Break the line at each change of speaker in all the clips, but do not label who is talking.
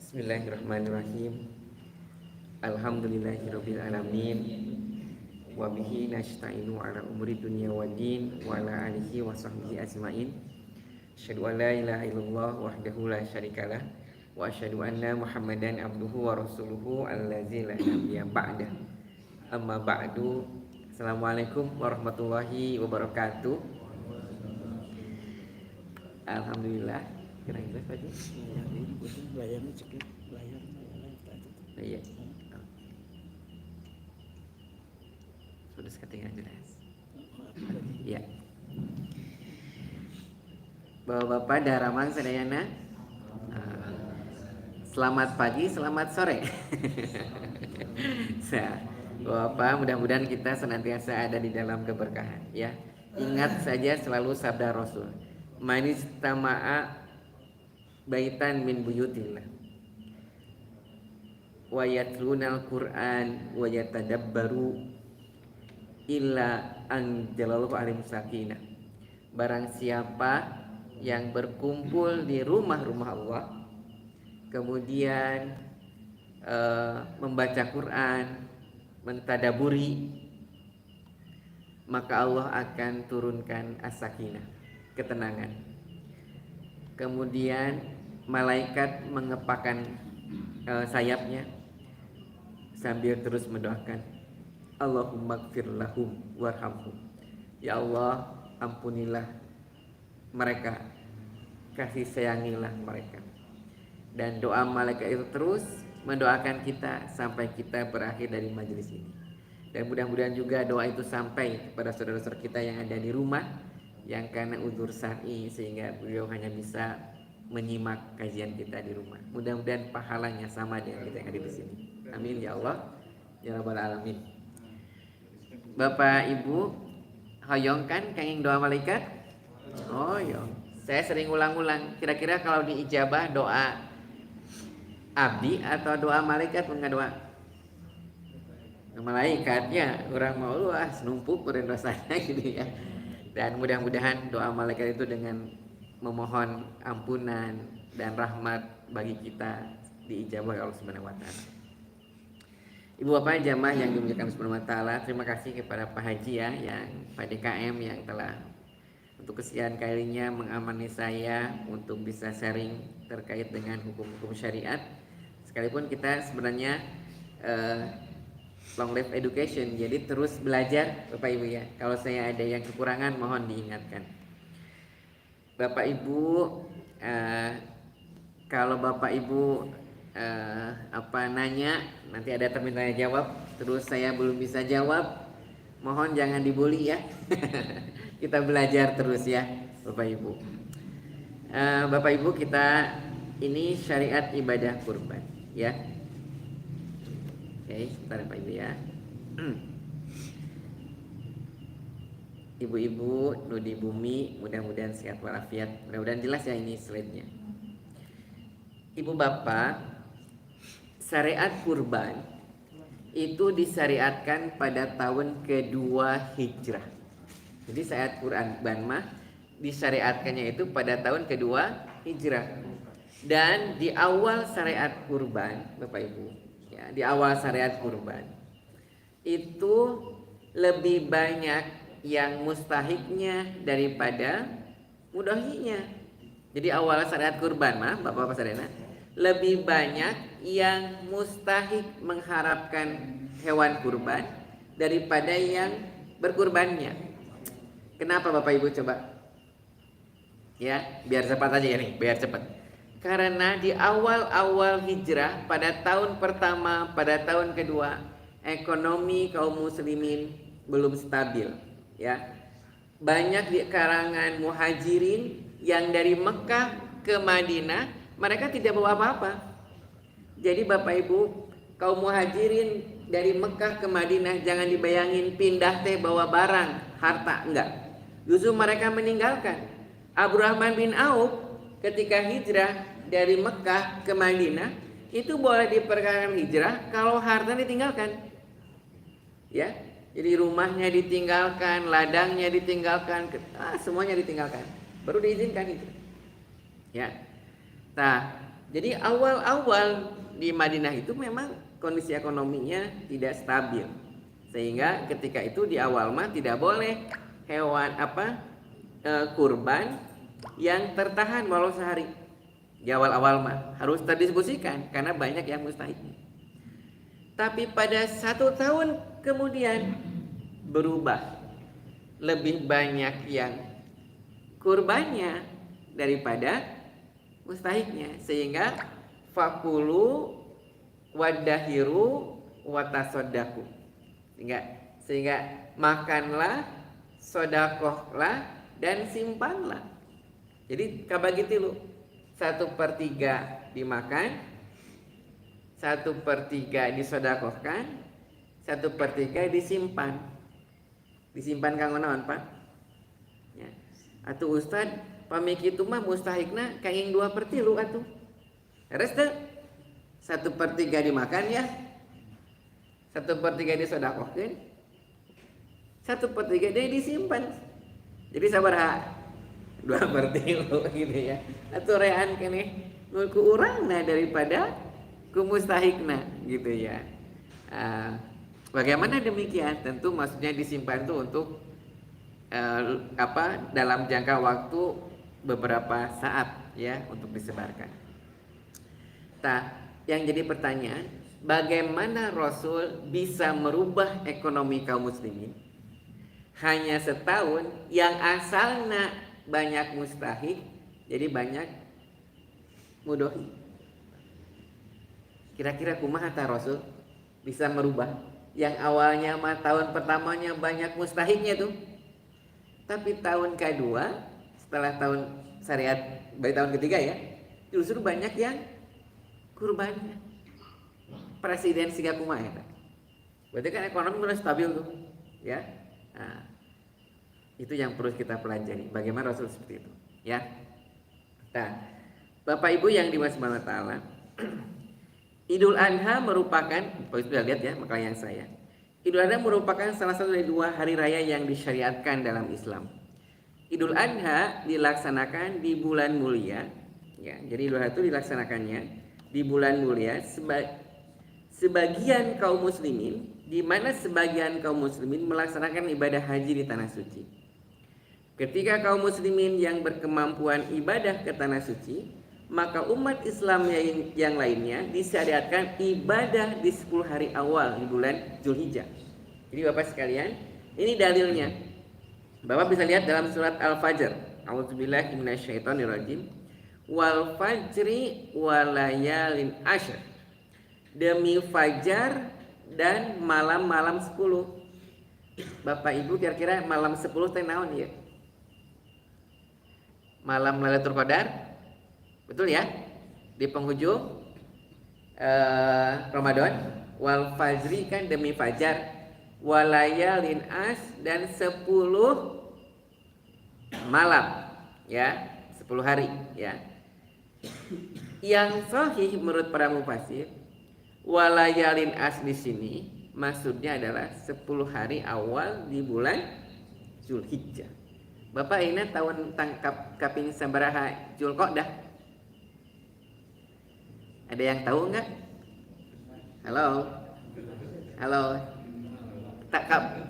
Bismillahirrahmanirrahim. Alhamdulillahirabbil alamin. Wa bihi nasta'inu ala umuri dunya waddin wa ala alihi wa sahbihi ajmain. Asyhadu an la ilaha illallah wahdahu la syarikalah wa asyhadu anna Muhammadan abduhu wa rasuluhu allazi la nabiyya ba'dah. Amma ba'du. Assalamualaikum warahmatullahi wabarakatuh. Alhamdulillah. Kira-kira Pak Haji?
Layarnya cekik, layar
Iya. Sudah seketika jelas. Iya. Bapak-bapak Daraman Sadayana, selamat pagi, selamat sore. Bapak, mudah-mudahan kita senantiasa ada di dalam keberkahan. Ya, ingat saja selalu sabda Rasul. Manistama'a baitan min buyutillah wa yatlunal Qur'an wa yatadabbaru illa anjalallahu alaihim sakinah. Barang siapa yang berkumpul di rumah-rumah Allah kemudian membaca Quran, mentadaburi, maka Allah akan turunkan as-sakinah, ketenangan. Kemudian malaikat mengepakkan sayapnya sambil terus mendoakan, Allahumma gfir lahum warhamhum. Ya Allah, ampunilah mereka, kasih sayangilah mereka. Dan doa malaikat itu terus mendoakan kita sampai kita berakhir dari majelis ini. Dan mudah-mudahan juga doa itu sampai kepada saudara-saudara kita yang ada di rumah, yang karena udzur syar'i sehingga beliau hanya bisa menyimak kajian kita di rumah. Mudah-mudahan pahalanya sama dengan kita yang ada di sini. Amin ya Allah ya rabbal alamin. Bapak Ibu, hoyong kan kenging doa malaikat? Oh yong. Saya sering ulang-ulang. Kira-kira kalau diijabah doa abdi atau doa malaikat enggak doa? Malaikatnya orang mau luas numpuk kuring dosanya gitu ya. Dan mudah-mudahan doa malaikat itu dengan memohon ampunan dan rahmat bagi kita diijabah oleh Allah Subhanahu wa taala. Ibu bapak jamaah yang dimuliakan Subhanahu wa taala, terima kasih kepada Pak Haji ya, yang Pak DKM yang telah untuk kesekian kalinya mengamani saya untuk bisa sharing terkait dengan hukum-hukum syariat. Sekalipun kita sebenarnya long life education, jadi terus belajar Bapak Ibu ya. Kalau saya ada yang kekurangan mohon diingatkan. Bapak Ibu, kalau Bapak Ibu nanya, nanti ada terminal jawab, terus saya belum bisa jawab, mohon jangan dibully ya. Kita belajar terus ya, Bapak Ibu. Bapak Ibu, kita ini syariat ibadah kurban, ya. Oke, sebentar Bapak Ibu ya. Ibu-ibu nudi bumi, mudah-mudahan sehat walafiat. Mudah-mudahan jelas ya ini slide-nya. Ibu bapak, syariat kurban itu disyariatkan pada tahun kedua Hijrah. Jadi syariat kurban mah disyariatkannya itu pada tahun kedua Hijrah. Dan di awal syariat kurban, Bapak Ibu, ya, di awal syariat kurban itu lebih banyak yang mustahiknya daripada mudahinya. Jadi awal syariat kurban mah Bapak-bapak sadayana lebih banyak yang mustahik mengharapkan hewan kurban daripada yang berkurbannya. Kenapa Bapak Ibu coba? Ya, biar cepat aja ya nih, biar cepat. Karena di awal-awal hijrah pada tahun pertama, pada tahun kedua, ekonomi kaum muslimin belum stabil. Ya, banyak di kalangan muhajirin yang dari Mekah ke Madinah, mereka tidak bawa apa-apa. Jadi Bapak Ibu, kaum muhajirin dari Mekah ke Madinah jangan dibayangin pindah teh bawa barang, harta, enggak. Justru mereka meninggalkan. Abdurrahman bin Auf ketika hijrah dari Mekah ke Madinah itu boleh diperkirakan hijrah kalau harta ditinggalkan. Ya, jadi rumahnya ditinggalkan, ladangnya ditinggalkan, semuanya ditinggalkan. Baru diizinkan itu. Ya. Nah, Jadi awal-awal di Madinah itu memang kondisi ekonominya tidak stabil. Sehingga ketika itu di awal mah tidak boleh hewan kurban yang tertahan walau sehari. Di awal-awal mah harus terdistribusikan karena banyak yang mustahik. Tapi pada 1 tahun kemudian berubah, lebih banyak yang kurbannya daripada mustahiknya, sehingga fakulu wadahiru watasodaku, sehingga makanlah, sodakohlah, dan simpanlah. Jadi kabagi tilu, 1/3 dimakan, 1/3 disodakohkan, 1/3 disimpan. Disimpan kanggo naon, Pak? Ya. Atuh Ustad, pamiki itu mah mustahikna kaing 2/3 atuh. Terus teh 1/3 dimakan ya, 1/3 disodakohkeun, 1/3 dia disimpan. Jadi sabaraha? 2/3 gitu ya. Atuh rean keneh ku urangna daripada ku mustahikna gitu ya. Bagaimana demikian? Tentu maksudnya disimpan itu untuk dalam jangka waktu beberapa saat ya, untuk disebarkan. Yang jadi pertanyaan, bagaimana Rasul bisa merubah ekonomi kaum muslimin hanya setahun yang asalnya banyak mustahik jadi banyak mudohi? Kira-kira kumaha ta Rasul bisa merubah yang awalnya mah tahun pertamanya banyak mustahiknya tuh, tapi tahun kedua setelah tahun syariat baik tahun ketiga ya, justru banyak yang kurbannya. Presiden siga kumaha eta? Berarti kan ekonomi mulai stabil tuh, ya. Nah, itu yang perlu kita pelajari. Bagaimana Rasul seperti itu, ya. Nah, Bapak Ibu yang dimaksud Allah Taala, Idul Adha merupakan, sudah lihat ya makalah yang saya. Idul Adha merupakan salah satu dari 2 hari raya yang disyariatkan dalam Islam. Idul Adha dilaksanakan di bulan mulia, ya. Jadi Idul Adha itu dilaksanakannya di bulan mulia sebagian kaum muslimin, di mana sebagian kaum muslimin melaksanakan ibadah haji di tanah suci. Ketika kaum muslimin yang berkemampuan ibadah ke tanah suci, maka umat Islam yang lainnya disyariatkan ibadah di 10 hari awal di bulan Zulhijjah. Jadi Bapak sekalian, ini dalilnya. Bapak bisa lihat dalam surat Al-Fajr. A'udzubillahi minasyaitonirrajim. Wal fajri walayalin ashr. Demi fajar dan malam-malam 10. Bapak Ibu kira-kira malam 10 teh naon ya? Malam Lailatul Qadar. Betul ya? Di penghujung Ramadan. Wal fajri kan demi fajar, walayalin as dan 10 malam ya, 10 hari ya. Yang sahih menurut para mufassir, walayalin as di sini maksudnya adalah 10 hari awal di bulan Zulhijjah. Bapak ini tahun tangkap kaping sabaraha Zulqa'dah? Ada yang tahu enggak? Halo?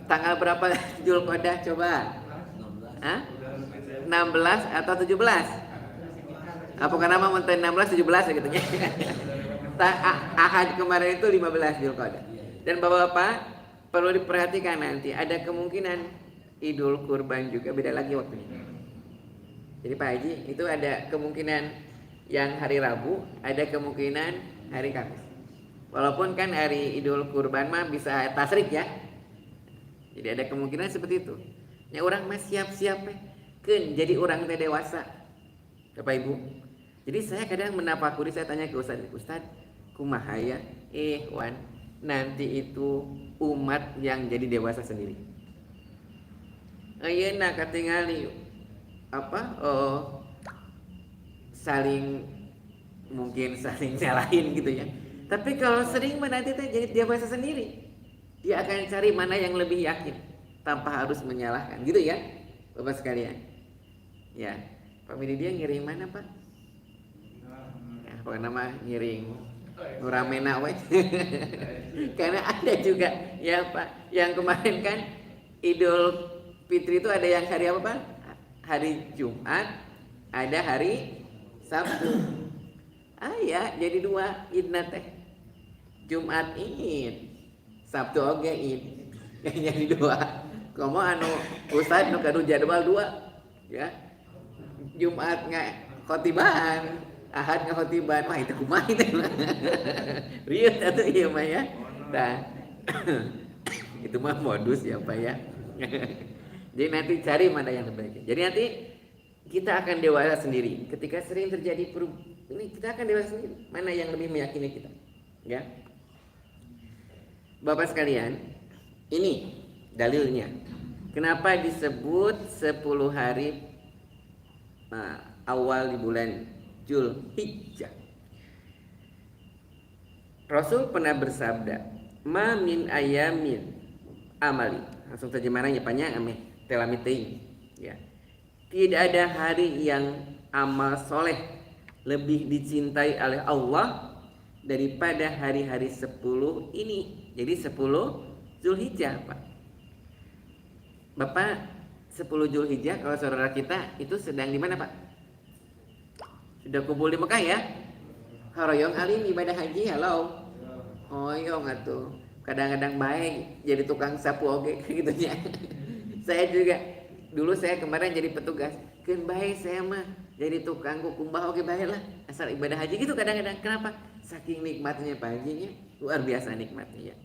Tanggal berapa Zulqa'dah coba? 16 atau 17? Apakah nama menteri 16 17 gitu nya? Ahad kemarin itu 15 Zulqa'dah. Dan Bapak-bapak perlu diperhatikan, nanti ada kemungkinan Idul Kurban juga beda lagi waktunya. Jadi Pak Haji itu ada kemungkinan yang hari Rabu, ada kemungkinan hari Kamis. Walaupun kan hari Idul Kurban mah bisa tasrik ya. Jadi ada kemungkinan seperti itu. Ya orang mah siap-siap kan jadi orang teh dewasa. Bapak Ibu. Jadi saya kadang menapakuri, saya tanya ke Ustaz, kumaha ya? Wan, nanti itu umat yang jadi dewasa sendiri. Ayeuna katingali saling nyalahin gitu ya. Tapi kalau sering nanti jadi dewasa sendiri. Dia akan cari mana yang lebih yakin tanpa harus menyalahkan, gitu ya, Bapak sekalian. Ya, Pak Midi dia ngirim mana Pak? Ya, apa nama ngiring nuramena we. Karena ada juga ya Pak, yang kemarin kan Idul Fitri itu ada yang hari apa Pak? Hari Jumat, ada hari Sabtu. Ya, jadi 2 Id teh. Jumat Id, Sabtu oge Id. Jadi 2. Komo anu ustad nu kadu jadwal 2. Ya. Jumat khotiban, Ahad khotiban. Wah, itu kumaha teh. Rieu atuh ieu mah ya. Tah. Itu mah modus ya Pak ya. Jadi nanti cari mana yang terbaik. Jadi nanti kita akan dewasa sendiri. Ketika sering terjadi ini kita akan dewasa sendiri. Mana yang lebih meyakini kita? Ya. Bapak sekalian, ini dalilnya. Kenapa disebut 10 hari awal di bulan Zulhijjah? Rasul pernah bersabda, "Ma min ayamin amali." Langsung terjemahannya panjang ameh telamitein. Ya. Tidak ada hari yang amal soleh lebih dicintai oleh Allah daripada hari-hari 10 ini. Jadi 10 Zulhijjah Pak. Bapak 10 Zulhijjah kalau saudara kita itu sedang di mana Pak? Sudah kumpul di Mekah ya? Haroyong alim ibadah haji, halo. Hoyong atuh. Kadang-kadang baik jadi tukang sapu oge gitu ya. Saya juga dulu saya kemarin jadi petugas. Keun baik saya mah jadi tukang kukumbah oge bae lah. Asal ibadah haji gitu kadang-kadang. Kenapa? Saking nikmatnya Pak hajinya, luar biasa nikmatnya ya.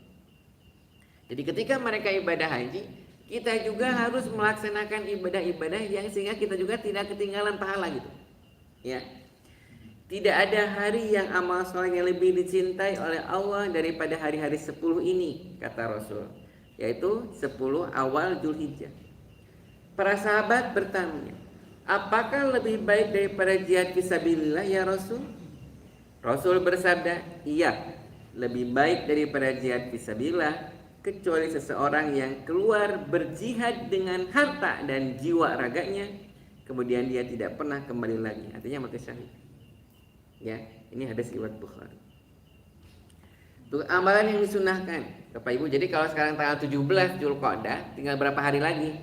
Jadi ketika mereka ibadah haji, kita juga harus melaksanakan ibadah-ibadah yang sehingga kita juga tidak ketinggalan pahala gitu. Ya. Tidak ada hari yang amal solehnya lebih dicintai oleh Allah daripada hari-hari 10 ini, kata Rasul, yaitu 10 awal Zulhijjah. Para sahabat bertanya, apakah lebih baik daripada jihad fisabilillah ya Rasul? Rasul bersabda, iya, lebih baik daripada jihad fisabilillah kecuali seseorang yang keluar berjihad dengan harta dan jiwa raganya, kemudian dia tidak pernah kembali lagi, artinya mati syahid. Ya, ini hadis riwayat Bukhari. Untuk amalan yang disunahkan, Bapak Ibu. Jadi kalau sekarang tanggal 17 Zulqa'dah, tinggal berapa hari lagi?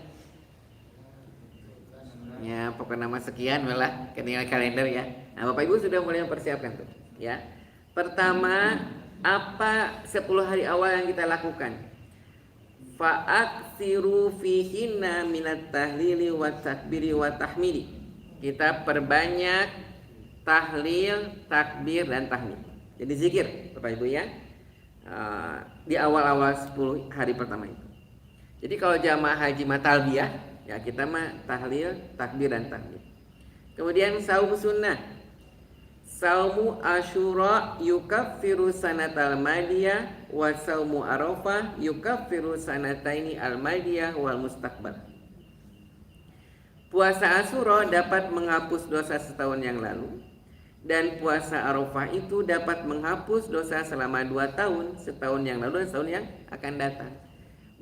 Ya, pokoknya nama sekian malah tinggal kalender ya. Nah, Bapak Ibu sudah mulai mempersiapkan tuh, ya. Pertama, apa 10 hari awal yang kita lakukan? Fa'aksiru fihinna minat tahlili wa takbiri wa tahmidi. Kita perbanyak tahlil, takbir, dan tahmid. Jadi zikir Bapak Ibu ya, di awal-awal 10 hari pertama itu. Jadi kalau jamaah haji talbiyah ya kita mah tahlil, takbir, dan tahmid. Kemudian saum sunnah, saumu Asyura yukaffiru sanatal madiyah, wa saumu Arafah yukaffiru sanataini al madiyah wal mustaqbal. Puasa Asyura dapat menghapus dosa setahun yang lalu, dan puasa Arafah itu dapat menghapus dosa selama 2 tahun, setahun yang lalu dan setahun yang akan datang.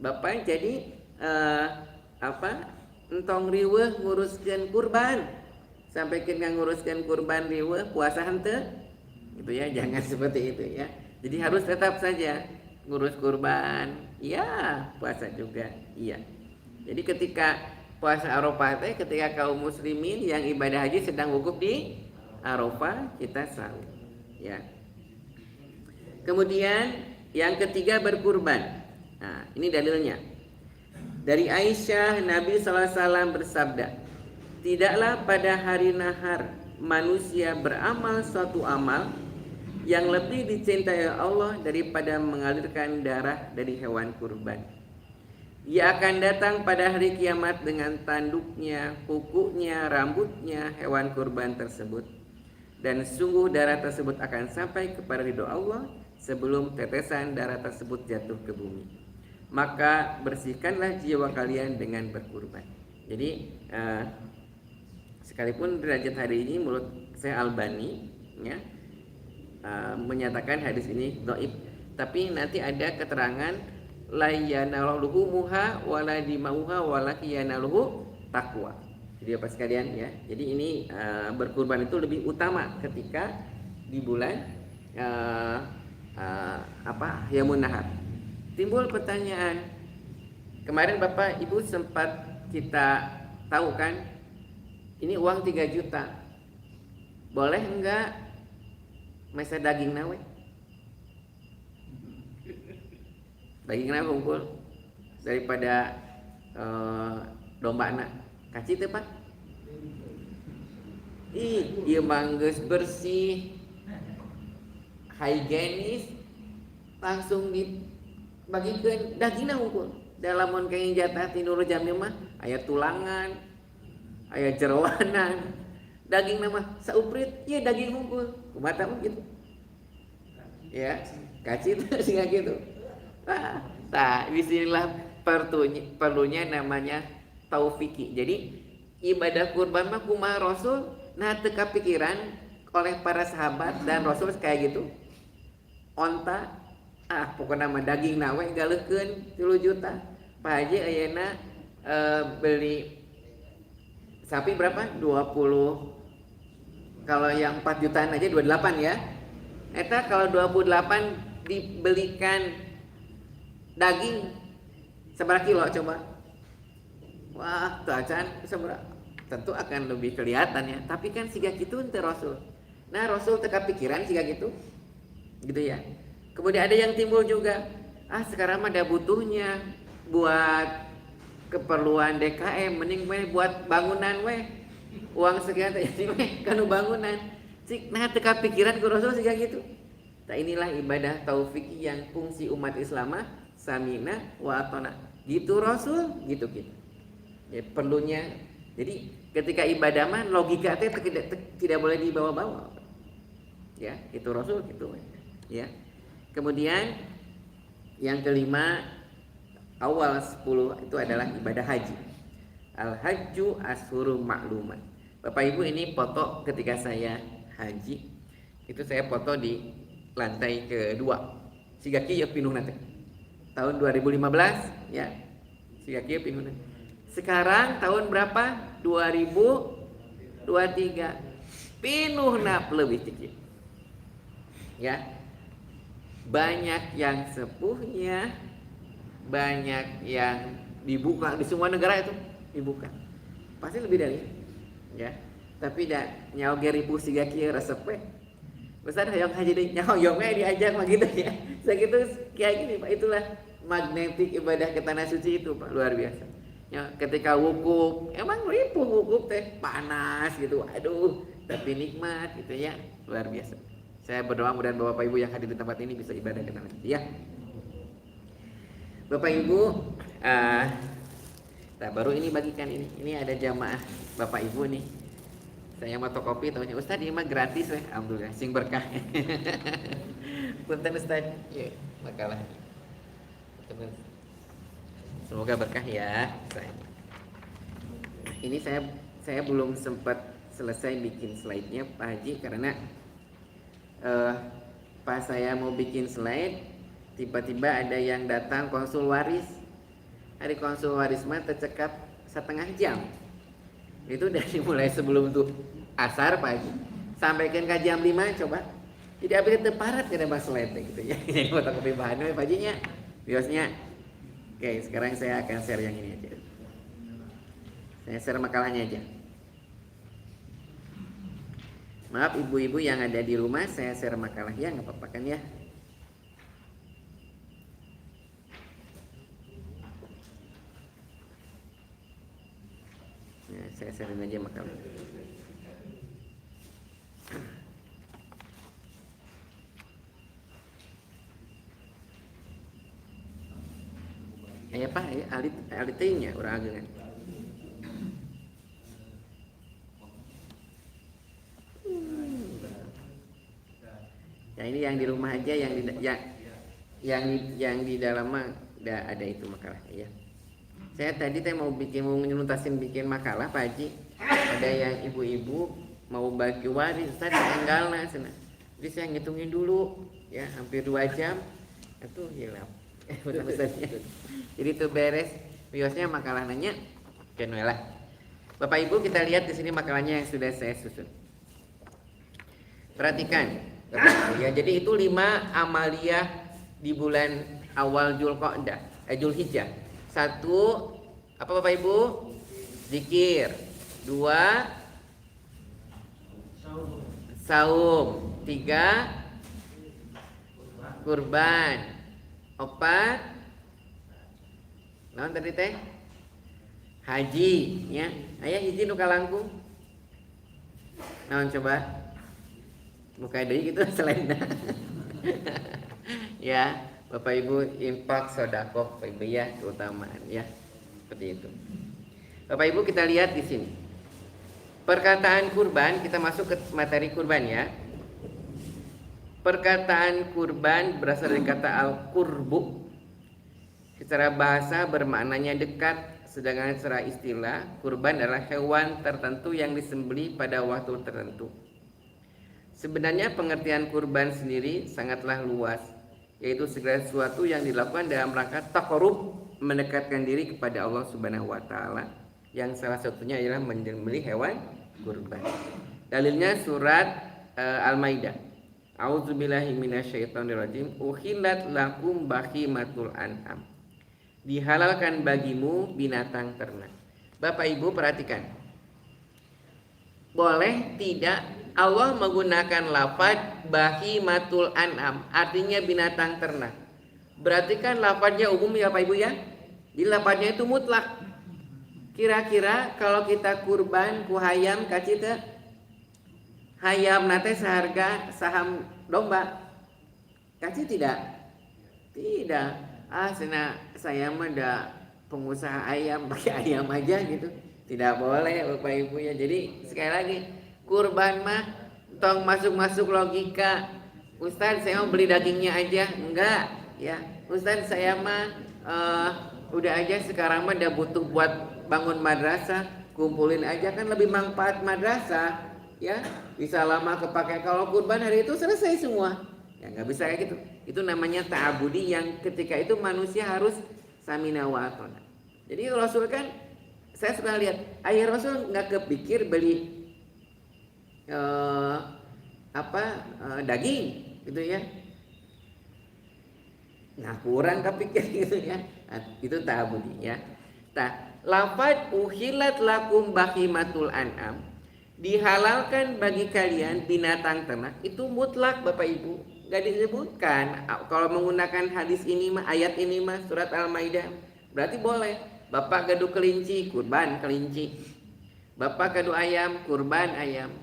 Bapak jadi entong riweuh nguruskeun kurban, sampai kita nguruskeun kurban riweuh puasa henteu gitu ya, jangan seperti itu ya. Jadi harus tetap saja ngurus kurban, iya, puasa juga, iya. Jadi ketika puasa Arafah teh ketika kaum muslimin yang ibadah haji sedang wukuf di Arafah, kita sahur ya. Kemudian yang ketiga berkurban. Nah, ini dalilnya. Dari Aisyah, Nabi SAW bersabda, tidaklah pada hari nahar manusia beramal suatu amal yang lebih dicintai Allah daripada mengalirkan darah dari hewan kurban. Ia akan datang pada hari kiamat dengan tanduknya, kukunya, rambutnya hewan kurban tersebut. Dan sungguh darah tersebut akan sampai kepada ridho Allah sebelum tetesan darah tersebut jatuh ke bumi. Maka bersihkanlah jiwa kalian dengan berkurban. Jadi sekalipun derajat hari ini menurut saya Albani ya, menyatakan hadis ini dhaif, tapi nanti ada keterangan la yanaluhu muha wala dimauha walakin yanaluhu taqwa. Jadi Bapak sekalian ya, jadi ini berkurban itu lebih utama ketika di bulan Yamun Nahar. Timbul pertanyaan, kemarin Bapak Ibu sempat kita tahu kan, ini uang 3 juta, boleh enggak mesa daging nawe? Daging nawe kumpul daripada domba anak kaci teh Pak. Ieu manggeus bersih, higienis, langsung dibagikeun dagingna unggul. Dalamun kayak jatah tinuru jami mah aya tulangan, aya jeroanan. Daging nama sauprit, iya daging unggul. Kumaha mah gitu. Ya, kaci teh sing gitu. Bismillah perlunya namanya taufiki. Jadi ibadah kurban mah kumaha Rasul nah teu kapikiran oleh para sahabat dan Rasul kayak gitu. Onta pokoknya mah daging nawe galeukeun 3 juta. Pak Haji ayeuna beli sapi berapa? 20. Kalau yang 4 jutaan aja 28 ya. Eta kalau 28 dibelikan daging seberapa kilo coba? Wah, tuh acan seberapa? Tentu akan lebih kelihatan ya. Tapi kan siga gitu ente Rasul. Nah Rasul teka pikiran siga gitu. Gitu ya. Kemudian ada yang timbul juga, sekarang ada butuhnya buat keperluan DKM, mending buat bangunan uang sekian jadi kanu bangunan. Nah teka pikiran ku Rasul siga gitu. Nah inilah ibadah taufiki yang fungsi umat Islam samina wa atona. Gitu Rasul, gitu kita. Ya, perlunya. Jadi ketika ibadah mah logika itu tidak boleh dibawa-bawa. Ya, itu Rasul gitu. Ya. Kemudian yang kelima, awal 10 itu adalah ibadah haji. Al-hajju ashuru ma'lumat. Bapak Ibu ini foto ketika saya haji. Itu saya foto di lantai kedua. Siga kieu pinuhna teh. Tahun 2015 ya. Siga kieu pinuhna. Sekarang tahun berapa? 2023. Pinuhna leuwih ti kieu. Ya. Banyak yang sepuhnya, banyak yang dibuka di semua negara itu dibuka. Pasti lebih dari ya. Tapi dah nyawa ribu siga kieu resep we. Besar hayang haji deui nyahoyong we diajak mah gitu ya. Sakitu kayak gini Pak, itulah magnetik ibadah ke tanah suci itu Pak, luar biasa. Ya, ketika wukuf, emang ribu wukuf teh panas gitu. Aduh, tapi nikmat gitu ya, luar biasa. Saya berdoa mudah-mudahan Bapak Ibu yang hadir di tempat ini bisa ibadah ke tanah suci ya. Bapak Ibu, nah baru ini bagikan ini. Ini ada jamaah Bapak Ibu nih. Saya fotokopi tahunya Ustaz ini mah gratis weh. Alhamdulillah sing berkah. Punten Ustaz. Ya, makalah. Semoga berkah ya. Ini saya belum sempat selesai bikin slide-nya Pak Haji karena pas saya mau bikin slide tiba-tiba ada yang datang konsul waris. Hari konsul waris mah tercekat 1/2 jam. Itu dari mulai sebelum tuh asar Pak Haji sampaikan ke jam 5 coba. Jadi abis itu parat kena bahas slide gitu ya. Jadi fotokopi bahannya Pak Haji nya. Biosnya. Oke, sekarang saya akan share yang ini aja. Saya share makalahnya aja. Maaf ibu-ibu yang ada di rumah, saya share makalah ya, nggak apa-apa kan ya. Nah, saya sharein aja makalah. Aya Pak, alit teuing nya urang ageungan. Ya ini yang di rumah aja, yang di dalam mah udah ada itu makalah ya. Saya tadi mau nyuntasin bikin makalah Pak Haji. Ada yang ibu-ibu mau bagi waris, Ustaz tanggalna cenah. Jadi saya ngitungin dulu ya, hampir 2 jam. Itu hilap. Jadi itu beres biosnya makalah nanya lah. Bapak Ibu kita lihat di sini makalahnya yang sudah saya susun. Perhatikan Ya, jadi itu 5 amaliyah di bulan awal Zulhijjah. 1, apa Bapak Ibu? Zikir. 2, saum. 3, kurban. 4, naon tadi teh? Haji, ya. Aya hiji nu kalangkung. Naon coba? Muka deui gitu selain ya, Bapak Ibu, infak sedekah Bapak Ibu ya, keutamaan ya. Seperti itu. Bapak Ibu, kita lihat di sini. Perkataan kurban, kita masuk ke materi kurban ya. Perkataan kurban berasal dari kata al-qurbu. Secara bahasa bermaknanya dekat, sedangkan secara istilah kurban adalah hewan tertentu yang disembelih pada waktu tertentu. Sebenarnya pengertian kurban sendiri sangatlah luas, yaitu segala sesuatu yang dilakukan dalam rangka taqarrub, mendekatkan diri kepada Allah Subhanahu wa taala, yang salah satunya ialah menyembelih hewan kurban. Dalilnya surat Al-Maidah. A'udzubillahi minasyaitonirrajim. Uhillat lakum bahimatul an'am. Dihalalkan bagimu binatang ternak. Bapak Ibu perhatikan. Boleh tidak Allah menggunakan lafaz bahimatul an'am, artinya binatang ternak. Berarti kan lafaznya umum ya Bapak Ibu ya. Jadi lafaznya itu mutlak. Kira-kira kalau kita kurban ku hayam kacita, hayam nate seharga saham domba. Kaci tidak? Tidak. Saya mah ada pengusaha ayam, pakai ayam aja gitu. Tidak boleh Bapak Ibu ya. Jadi sekali lagi, kurban mah tong masuk logika. Ustaz, saya mau beli dagingnya aja. Enggak ya. Ustaz, saya mah udah aja sekarang mah udah butuh buat bangun madrasah, kumpulin aja kan lebih manfaat madrasah ya. Bisa lama kepake. Kalau kurban hari itu selesai semua. Ya nggak bisa kayak gitu. Itu namanya ta'abudi yang ketika itu manusia harus samina wa atona. Jadi Rasul kan, saya suka lihat ayah Rasul nggak kepikir beli daging gitu ya. Nah kurang kepikir gitu ya. Nah, itu ta'abudi ya. Lafaz uhilat lakum bahimatul an'am, dihalalkan bagi kalian binatang ternak, itu mutlak Bapak Ibu, gak disebutkan. Kalau menggunakan hadis ini mah, ayat ini mah surat Al-Maidah, berarti boleh. Bapak gaduh kelinci, kurban kelinci. Bapak gaduh ayam, kurban ayam.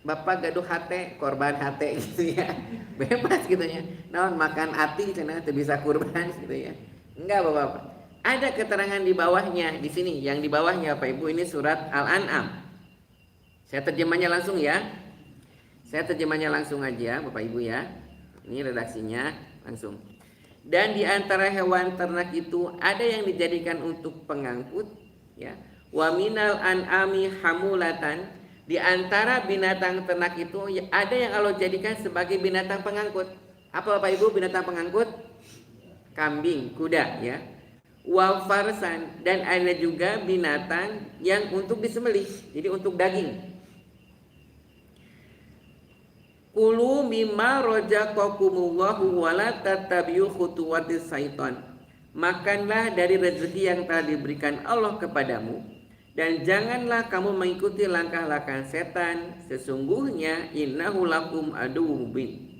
Bapak gaduh hate, korban hate gitu ya. Bebas gitu ya. Naon makan ati cenah teu bisa kurban gitu ya. Enggak Bapak. Ada keterangan di bawahnya di sini, yang di bawahnya Bapak Ibu, ini surat Al-An'am. Saya terjemahnya langsung ya. Saya terjemahnya langsung aja Bapak Ibu ya. Ini redaksinya langsung. Dan di antara hewan ternak itu ada yang dijadikan untuk pengangkut ya. Wa minal an'ami hamulatan, di antara binatang ternak itu ada yang Allah jadikan sebagai binatang pengangkut. Apa Bapak Ibu binatang pengangkut? Kambing, kuda ya. Wa farsan, dan ada juga binatang yang untuk disembelih, jadi untuk daging. Kulu mimma razaqakumullahu wa la tattabi'u khutuwatis syaitan. Makanlah dari rezeki yang telah diberikan Allah kepadamu, dan janganlah kamu mengikuti langkah-langkah setan. Sesungguhnya innahu lakum aduwwum mubin.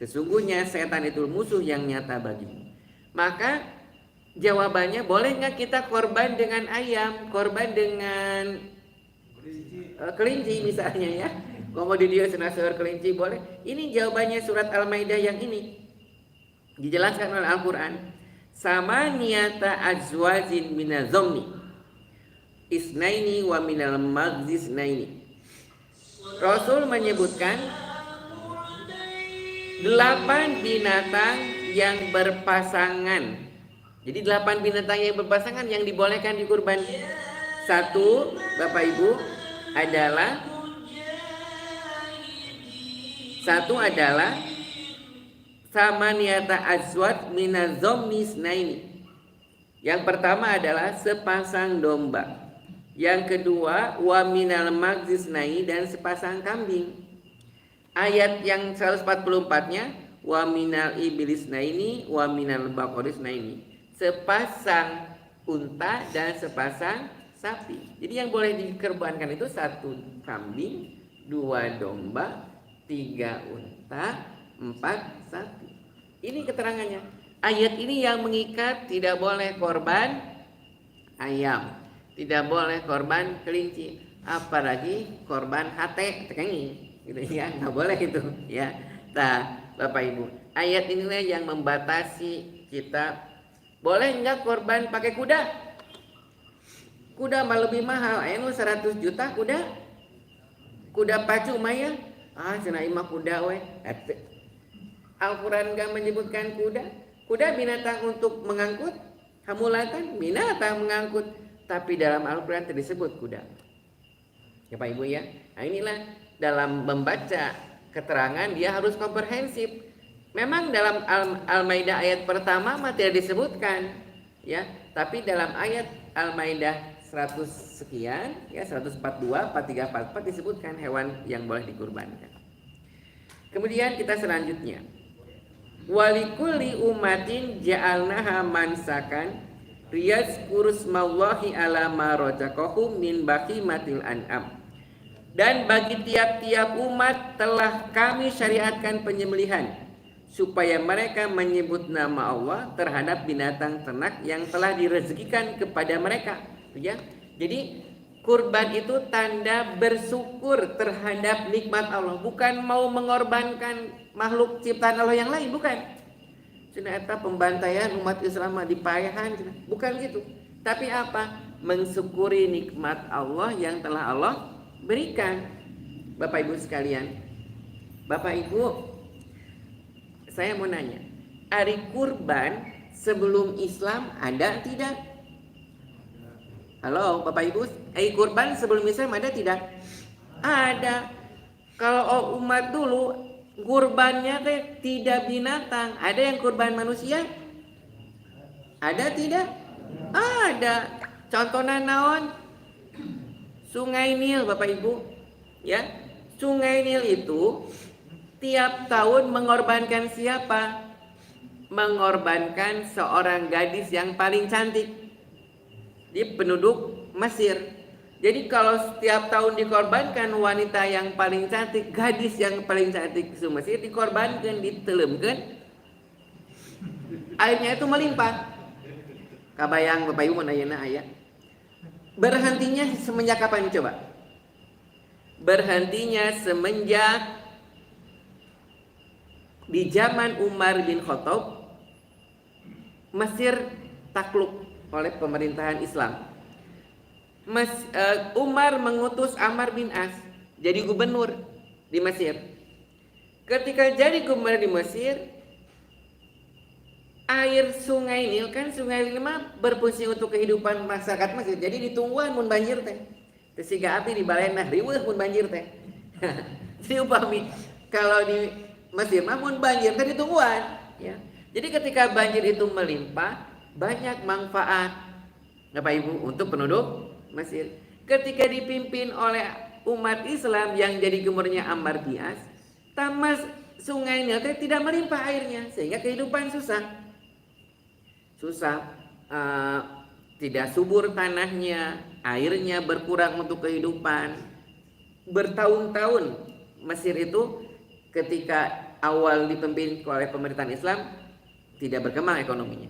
Sesungguhnya setan itu musuh yang nyata bagimu. Maka jawabannya, boleh nggak kita korban dengan ayam, korban dengan kelinci misalnya ya. Kalau di dia senasur kelinci boleh. Ini jawabannya surat Al-Maidah yang ini. Dijelaskan oleh Al-Quran. Sama niyata azwajin minazomni isnaini wa minal magzis naini. Rasul menyebutkan 8 binatang yang berpasangan. Jadi 8 binatang yang berpasangan yang dibolehkan dikurban. 1, Bapak Ibu, adalah sama niata azwat minazomnis naini. Yang pertama adalah sepasang domba. Yang kedua wa minal magzis naini, dan sepasang kambing. Ayat yang 144-nya wa minal iblis naini wa minal baqaris naini. Sepasang unta dan sepasang sapi. Jadi yang boleh dikorbankan itu 1 kambing, 2 domba, 3 unta, 4 sapi. Ini keterangannya. Ayat ini yang mengikat tidak boleh korban ayam, tidak boleh korban kelinci, apalagi korban hate tekengi gitu ya, nggak boleh itu ya. Nah, Bapak Ibu, ayat inilah yang membatasi kita boleh nggak korban pakai kuda. Kuda mah lebih mahal, anu 100 juta kuda pacu maya. Cenah imah kuda we. Al-Quran gak menyebutkan kuda. Kuda binatang untuk mengangkut, hamulatan binatang mengangkut, tapi dalam Al-Quran tidak disebut kuda. Ya Pak Ibu ya. Nah inilah dalam membaca keterangan dia harus komprehensif. Memang dalam Al-Maidah ayat pertama mah tidak disebutkan ya, tapi dalam ayat Al-Maidah 100 sekian ya, 142, 43, 44 disebutkan hewan yang boleh dikurbankan. Kemudian kita selanjutnya, walikulli umatin ja'alnaha mansakan liyazkurusmallahi ala ma razaqahum min bahimatil an'am. Dan bagi tiap-tiap umat telah kami syariatkan penyembelihan supaya mereka menyebut nama Allah terhadap binatang ternak yang telah direzekikan kepada mereka ya. Jadi kurban itu tanda bersyukur terhadap nikmat Allah, bukan mau mengorbankan makhluk ciptaan Allah yang lain, bukan. Cenah eta pembantaian umat Islam dipayahan, bukan gitu. Tapi apa? Mensyukuri nikmat Allah yang telah Allah berikan. Bapak Ibu sekalian, Bapak Ibu, saya mau nanya, hari kurban sebelum Islam ada tidak? Halo Bapak Ibu, hari kurban sebelum Islam ada tidak? Ada. Kalau umat dulu kurbannya tidak binatang, ada yang kurban manusia? Ada tidak? Ada. Contohnya naon? Sungai Nil Bapak Ibu, ya. Sungai Nil itu tiap tahun mengorbankan siapa? Mengorbankan seorang gadis yang paling cantik di penduduk Mesir. Jadi kalau setiap tahun dikorbankan wanita yang paling cantik, gadis yang paling cantik di Mesir dikorbankan, ditelemkan, airnya itu melimpah. Kabayang Bapak Ibu manayana aya. Berhentinya semenjak kapan coba? Berhentinya semenjak di zaman Umar bin Khattab, Mesir takluk oleh pemerintahan Islam. Umar mengutus Ammar bin As jadi gubernur di Mesir. Ketika jadi gubernur di Mesir, air sungai Nil, kan sungai Nil mah berfungsi untuk kehidupan masyarakat Mesir. Jadi ditungguan mun banjir teh. Tesiga api di balena riweuh mun banjir teh. Jadi upami kalau di Mesir mah mun banjir teh ditungguan ya. Jadi ketika banjir itu melimpah, banyak manfaat Bapak Ibu untuk penduduk Mesir. Ketika dipimpin oleh umat Islam yang jadi gubernurnya Ammar bin As, tamas sungai Nil tidak melimpah airnya, sehingga kehidupan susah, tidak subur tanahnya, airnya berkurang untuk kehidupan. Bertahun-tahun Mesir itu ketika awal dipimpin oleh pemerintahan Islam tidak berkembang ekonominya.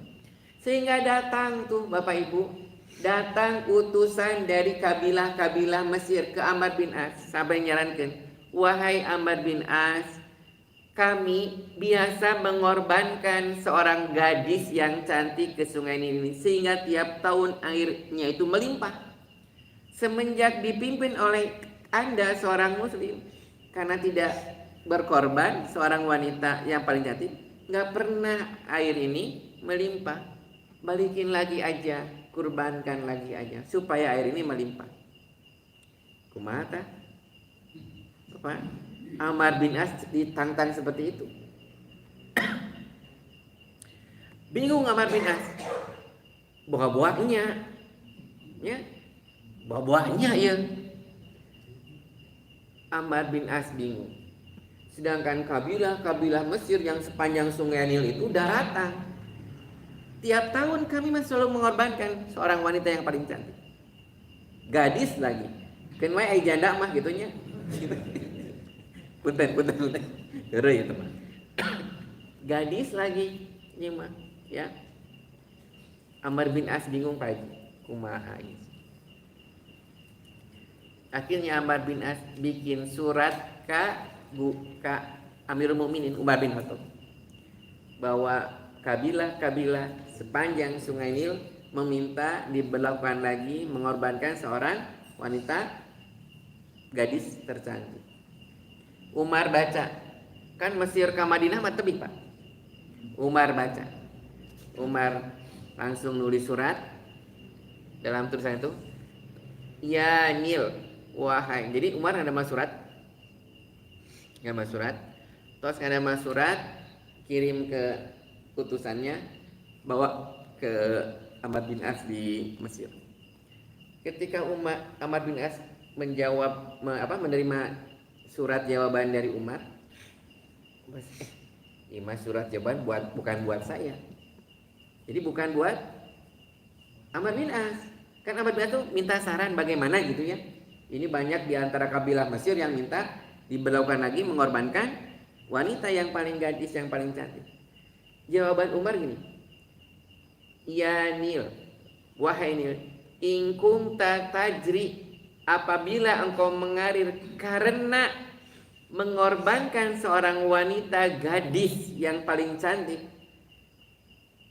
Sehingga datang tuh Bapak Ibu, datang utusan dari kabilah-kabilah Mesir ke Ammar bin As sampai nyarankan, wahai Ammar bin As, kami biasa mengorbankan seorang gadis yang cantik ke sungai ini sehingga tiap tahun airnya itu melimpah. Semenjak dipimpin oleh Anda seorang muslim, karena tidak berkorban seorang wanita yang paling cantik, nggak pernah air ini melimpah. Balikin lagi aja, kurbankan lagi aja supaya air ini melimpah. Kumata apa? Ammar bin As ditantang seperti itu. Bingung Ammar bin As. Buah-buahnya ya. Buah-buahnya ya. Ammar bin As bingung. Sedangkan kabilah-kabilah Mesir yang sepanjang sungai Nil itu daratan. Tiap tahun kami masih selalu mengorbankan seorang wanita yang paling cantik. Gadis lagi. Kan wae ai janda mah gitunya. Punten. Heureuy ya teman. Gadis lagi nya mah ya. Amr bin As bingung Pak Haji. Kumaha ini. Akhirnya Amr bin As bikin surat ke Amirul Mukminin Umar bin Khattab bahwa kabilah-kabilah sepanjang sungai Nil meminta diberlakukan lagi mengorbankan seorang wanita gadis tercantik. Umar baca, kan Mesir ke Madinah mah tebing Pak. Umar baca, Umar langsung nulis surat. Dalam tulisan itu, ya Nil, wahai. Jadi Umar ada mas surat, terus ada mas surat kirim ke utusannya, bawa ke Amr bin As di Mesir. Ketika Amr bin As menerima surat jawaban dari Umar, ini mas surat jawaban bukan buat saya. Jadi bukan buat Amr bin As. Kan Amr bin As tuh minta saran bagaimana gitu ya. Ini banyak di antara kabilah Mesir yang minta diberlakukan lagi mengorbankan wanita yang paling gadis, yang paling cantik. Jawaban Umar gini, ya Nil, wahai Nil, in kunta tajri, apabila engkau mengalir karena mengorbankan seorang wanita gadis yang paling cantik,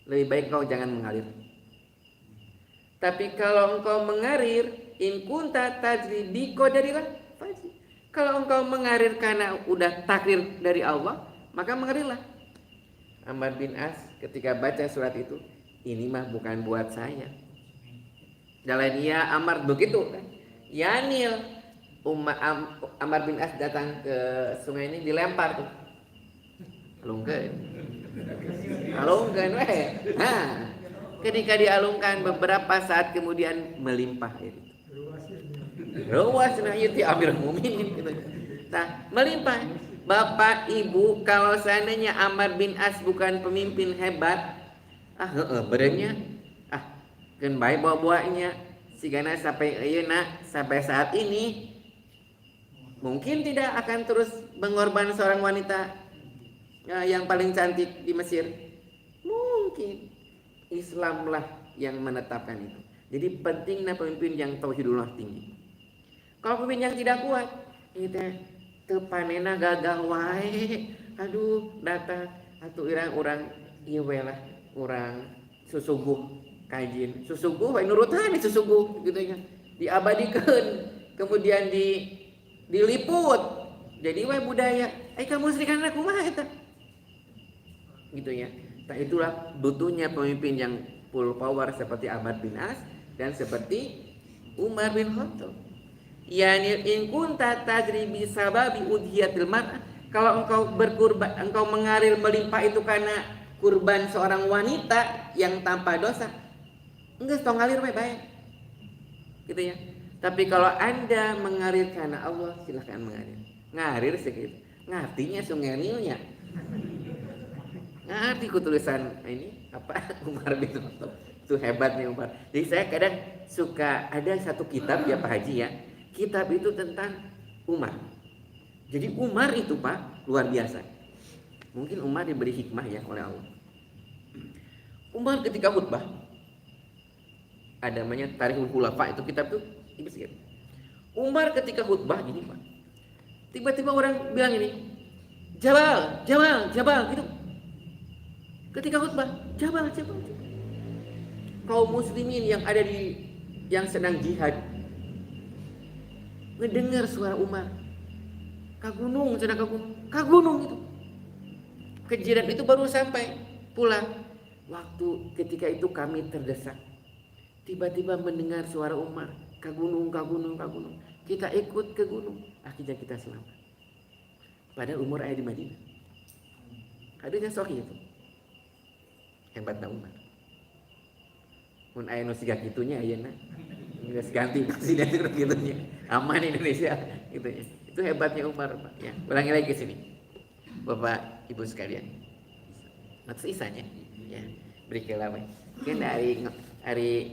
lebih baik kau jangan mengalir. Tapi kalau engkau mengalir, in kunta tajri biqadarilah fajri. Kalau engkau mengalir karena udah takdir dari Allah, maka mengarirlah. Amr bin As ketika baca surat itu, ini mah bukan buat saya. Jalan ya Amr begitu kan. Ya Nil, Amr bin As datang ke sungai ini dilempar tuh. Alungkeun weh. Nah, ketika dialungkan beberapa saat kemudian melimpah itu. Ruasna ieu ti Amirul Mukminin gitu. Nah, melimpah. Bapak Ibu, kalau seandainya Amr bin As bukan pemimpin hebat, berenya kan baik bawa-bawanya sigana sampai ayeuna sampai saat ini mungkin tidak akan terus mengorban seorang wanita yang paling cantik di Mesir. Mungkin Islamlah yang menetapkan itu. Jadi pentingnya pemimpin yang tauhidullah tinggi. Kalau pemimpin yang tidak kuat, itu teu panena gagah wae. Aduh, datang atuh urang ieu we lah, urang susuguh kajin. Susuguh wae nurutan susuguh gitu ya. Diabadikeun, kemudian diliput. Jadi wae budaya. Kamu musrikan kumaha eta? Gitu ya. Nah, itulah butuhnya pemimpin yang full power seperti Amr bin As dan seperti Umar bin Khattab. Yani in kunta tajri bi sababi udhiyatil mar'ah, kalau engkau berkurban, engkau mengalir melimpah itu karena kurban seorang wanita yang tanpa dosa, enggak tong ngalir baik. Gitu ya. Tapi kalau Anda mengalir karena Allah, silahkan mengalir. Ngalir segitu. Ngartinya sungai Nilnya. Ngerti ku tulisan ini apa Umar bin Khattab. Itu hebatnya Umar. Jadi saya kadang suka ada satu kitab ya Pak Haji ya. Kitab itu tentang Umar. Jadi Umar itu Pak luar biasa. Mungkin Umar diberi hikmah ya oleh Allah. Umar ketika khutbah, ada namanya Tarikhul Khulafa, itu kitab tuh sedikit. Umar ketika khutbah gini Pak. Tiba-tiba orang bilang ini, Jabal gitu. Ketika khutbah, Jabal. Kaum muslimin yang ada yang sedang jihad mendengar suara Umar. Kagunung itu. Kejadian itu baru sampai pulang. Waktu ketika itu kami terdesak. Tiba-tiba mendengar suara Umar. Kagunung. Kita ikut ke gunung. Akhirnya kita selamat. Padahal Umar ada di Madinah. Hadisnya sahih itu. Hebatnya Umar. Mun aya nu siga kitunya ayeuna. Geus ganti presiden gitu nya. Aman Indonesia gitu ya. Itu hebatnya Umar Pak ya. Ulangi lagi ke sini. Bapak Ibu sekalian. Maksud isanya ya berikanlah we. Kan hari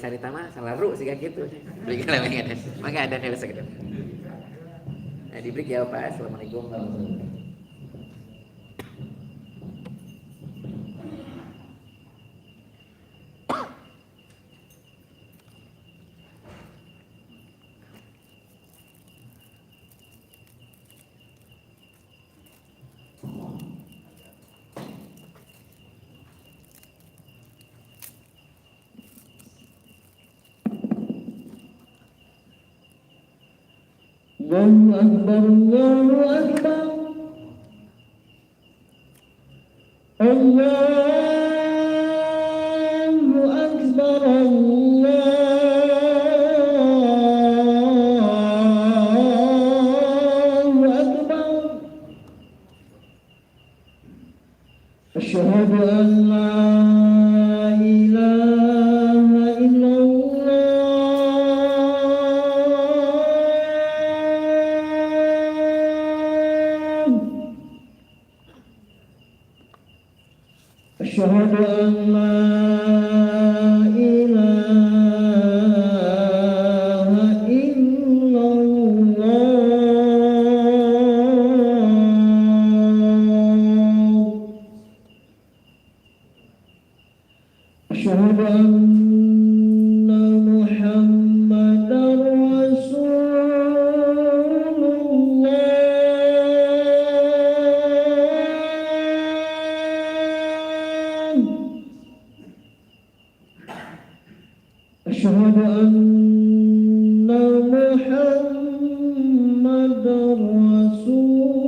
carita mah salaru sih gitu. Berikanlah we kan. Maka ada yang sekedar. Nah, diberi ya Pak. Assalamualaikum warahmatullahi wabarakatuh.
Allahu Akbar, Allahu Akbar. Allahu Akbar, Allahu Akbar. Asyhadu an la ilaha illallah. Asyhadu an la ilaha illallah. Asyhadu anna Muhammadar Rasulullah. Asyhadu anna Muhammadar Rasulullah.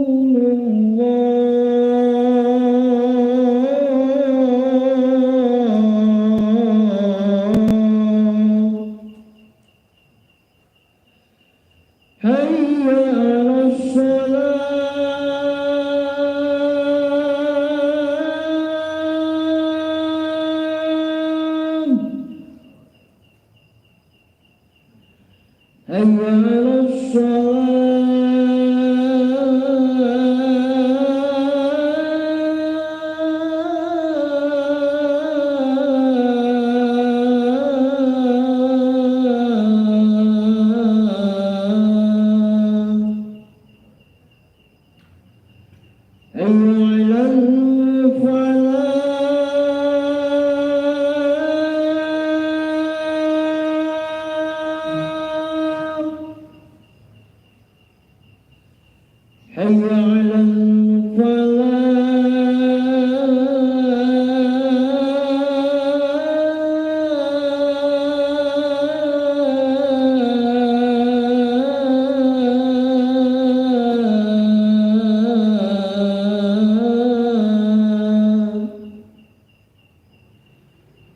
Hayya 'alas salam. Hayya 'alas salam. Hayya 'alal falah. Hayya 'alal falah.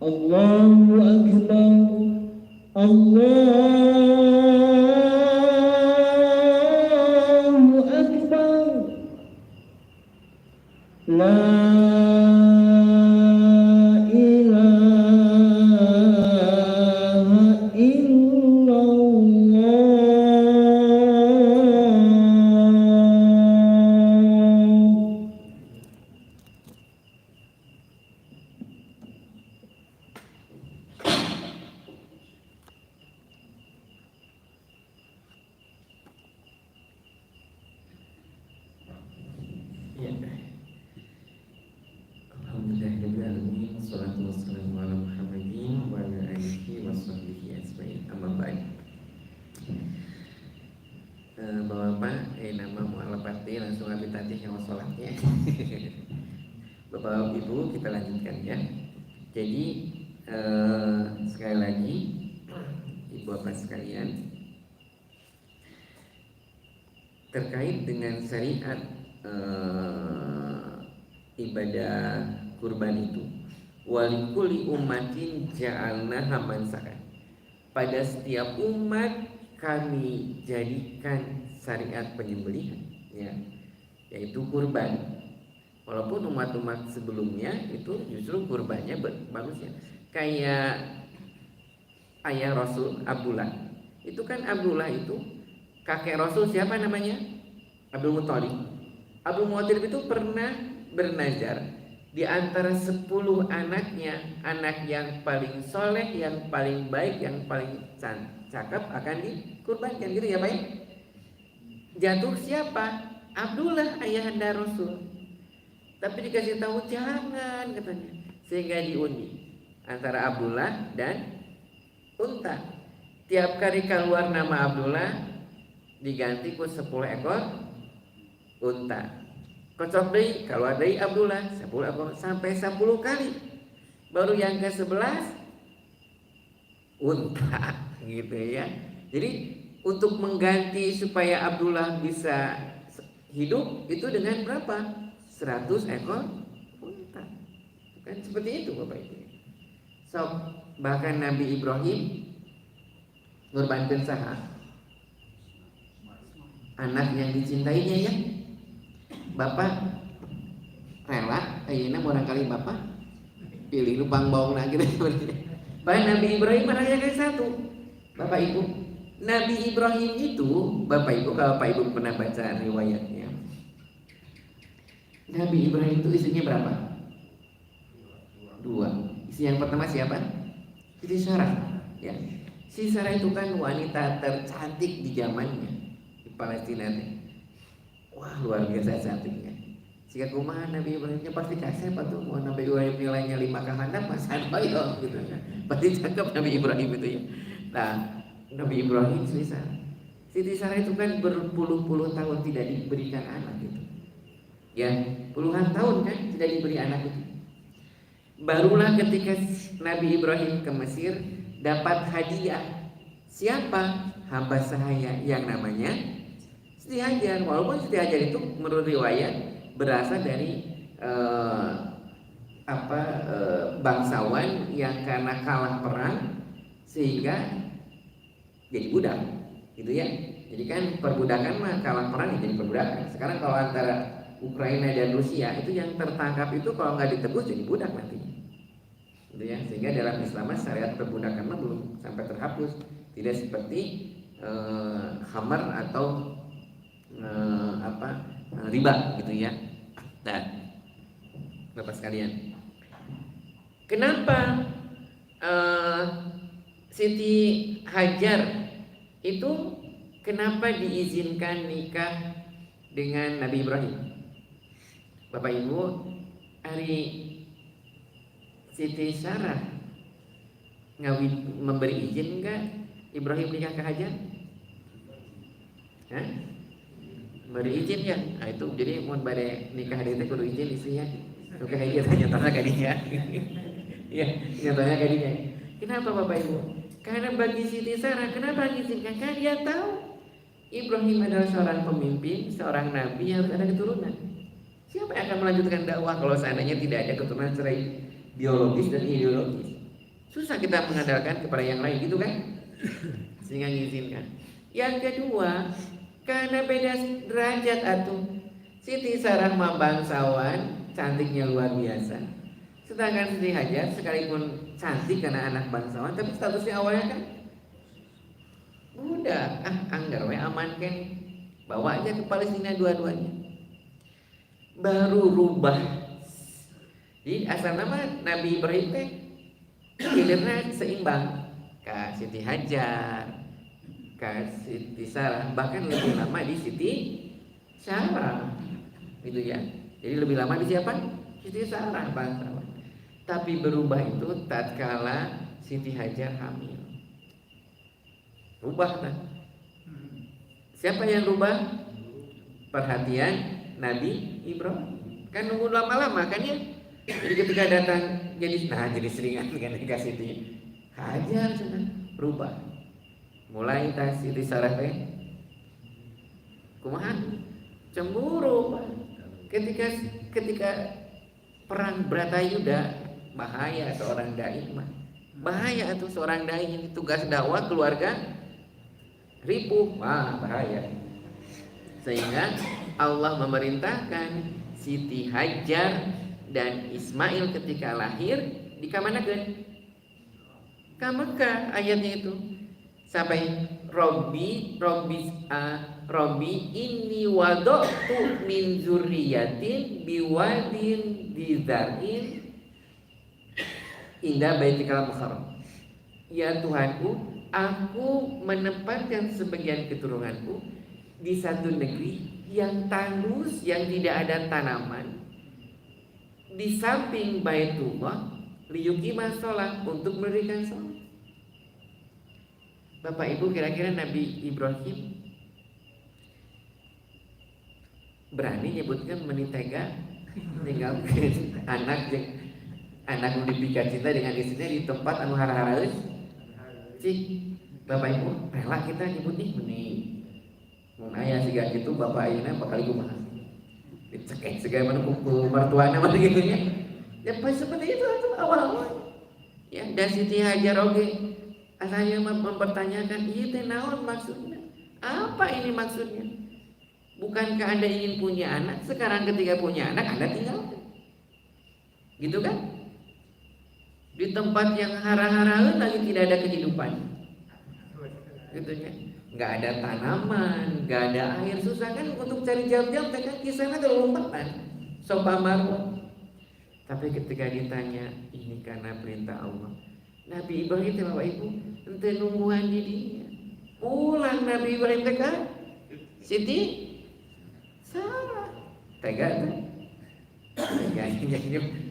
Allahu Akbar, Allahu Akbar. La ilaha illallah.
Ya. Alhamdulillahirrahmanirrahim. Wassalatu wassalamu ala Muhammadin wa ala alihi wa sahbihi ajmain. Amma ba'd. Bapak-bapak, nama mu'alafati langsung ambil tatih yang sholatnya. Bapak Ibu, kita lanjutkan ya. Jadi sekali lagi Ibu Bapak sekalian, terkait dengan syariat ibadah kurban itu, walikuli umatin ja'alna mansakan. Pada setiap umat kami jadikan syariat penyembelihan, ya, yaitu kurban. Walaupun umat-umat sebelumnya itu justru kurbannya bagus ya. Kayak ayah Rasul Abdullah. Itu kan Abdullah itu kakek Rasul siapa namanya? Abdul Muthalib. Abu Muthalib itu pernah bernazar di antara 10 anaknya, anak yang paling soleh, yang paling baik, yang paling cakep akan dikurbankan gitu ya Pak ya. Jatuh siapa? Abdullah ayahanda Rasul. Tapi dikasih tahu jangan katanya. Sehingga diundi antara Abdullah dan unta. Tiap kali keluar nama Abdullah diganti ku 10 ekor unta. Kocok deui keluar deui Abdullah 10 ekor sampai 10 kali. Baru yang ke-11 unta gitu ya. Jadi untuk mengganti supaya Abdullah bisa hidup itu dengan berapa? 100 ekor unta. Kan seperti itu Bapak Ibu. So, bahkan Nabi Ibrahim ngorbankan saha? Anak yang dicintainya ya. Bapak rela ayeuna barangkali Bapak pilih lubang baungna gitu. Bahkan Nabi Ibrahim merayakan satu. Bapak Ibu, Nabi Ibrahim itu, Bapak Ibu kalau Bapak Ibu pernah baca riwayatnya, Nabi Ibrahim itu istrinya berapa? 2. Istri yang pertama siapa? Siti Sarah. Ya. Si Sarah itu kan wanita tercantik di zamannya di Palestina. Wah luar biasa cantiknya. Jika kumaha Nabi Ibrahimnya pasti kasih apa tuh? Mau Nabi Ibrahim nilainya 5 ke handap mas Hanbayo gitu. Pasti cakep Nabi Ibrahim itu ya. Nah Nabi Ibrahim Siti Sarah. Siti Sarah itu kan berpuluh-puluh tahun tidak diberikan anak gitu. Ya puluhan tahun kan tidak diberi anak itu. Barulah ketika Nabi Ibrahim ke Mesir dapat hadiah. Siapa? Hamba sahaya yang namanya Siti Hajar. Walaupun Siti Hajar itu menurut riwayat berasal dari bangsawan yang karena kalah perang sehingga jadi budak, gitu ya. Jadi kan perbudakan mah kalah perang jadi perbudakan. Sekarang kalau antara Ukraina dan Rusia itu yang tertangkap itu kalau nggak ditebus jadi budak nantinya. Gitu ya. Sehingga dalam Islam syariat perbudakan mah belum sampai terhapus. Tidak seperti khamar atau riba gitu ya. Nah, Bapak sekalian, kenapa Siti Hajar itu kenapa diizinkan nikah dengan Nabi Ibrahim? Bapak Ibu, hari Siti Sarah memberi izin enggak Ibrahim nikah ke Hajar? Hah? Beri izin ya. Nah itu jadi mau bade nikah dia kudu izin istrinya. Oke Hajar nyatanya kadinya. Iya, nyatanya kadinya. Kenapa Bapak Ibu? Karena bagi Siti Sarah kenapa diizinkan? Karena dia tahu Ibrahim adalah seorang pemimpin, seorang nabi yang harus ada keturunan. Siapa yang akan melanjutkan dakwah kalau seandainya tidak ada keturunan secara biologis dan ideologis? Susah kita mengandalkan kepada yang lain gitu kan? Sehingga mengizinkan. Yang kedua, karena beda derajat atuh. Siti Sarah mah bangsawan, cantiknya luar biasa. Sedangkan Siti Hajar sekalipun cantik karena anak bangsawan, tapi statusnya awalnya kan budak. Anggar we amankan, bawa aja ke Palestina dua-duanya. Baru rubah. Jadi asal nama Nabi Ibrahim teh hilirna seimbang ka Siti Hajar, ka Siti Sarah, bahkan lebih lama di Siti Sarah gitu ya. Jadi lebih lama di siapa? Siti Sarah bangsawan. Tapi berubah itu tatkala Siti Hajar hamil. Rubah kan? Siapa yang rubah? Perhatian Nabi Ibrahim. Kan nunggu lama-lama kan ya. Jadi ketika datang jadi seringan dengan dikasih Siti Hajar sudah berubah. Mulai tas Siti Sarah teh kumaha? Cemburu. Ketika perang Bratayuda bahaya seorang dai mah. Bahaya tuh seorang dai yang tugas dakwah keluarga ripuh, bahaya. Sehingga Allah memerintahkan Siti Hajar dan Ismail ketika lahir di kamanakeun? Ka Mekah ayatnya itu. sampai Robbi inni wada'tu min zurriyatin biwadin dzar'in inda baitikal muharram. Ya Tuhanku, aku menempatkan sebagian keturunanku di satu negeri yang tandus, yang tidak ada tanaman, di samping Baitullah, liyuqimah sholat, untuk mendirikan sholat. Bapak Ibu, kira-kira Nabi Ibrahim berani nyebutkan menitega ninggalkeun anak nu dipikir cinta dengan istrinya di tempat anu hara-haraeun? Cik, Bapak Ibu rela kita nyebut nih meni mun aya siga kitu bapak ayeuna bakal kumaha dicekek segala mana ku mertuana mah gitu nya. Ya pas seperti itu atuh awal-awal. Ya dan Siti Hajar oge saya mempertanyakan ieu teh naon maksudnya? Apa ini maksudnya? Bukankah Anda ingin punya anak? Sekarang ketika punya anak Anda tinggalkan. Gitu kan? Di tempat yang hara-haraeun lagi tidak ada kehidupan. Gitu ya. Enggak ada tanaman, enggak ada air, susah kan untuk cari jam-jam kan kisahnya kelompatan. Sopa marwah. Tapi ketika ditanya ini karena perintah Allah. Nabi Ibrahim teh Bapak Ibu ente nungguan di dinya. Ulang Nabi Ibrahim teh kan Siti Sarah tega teh.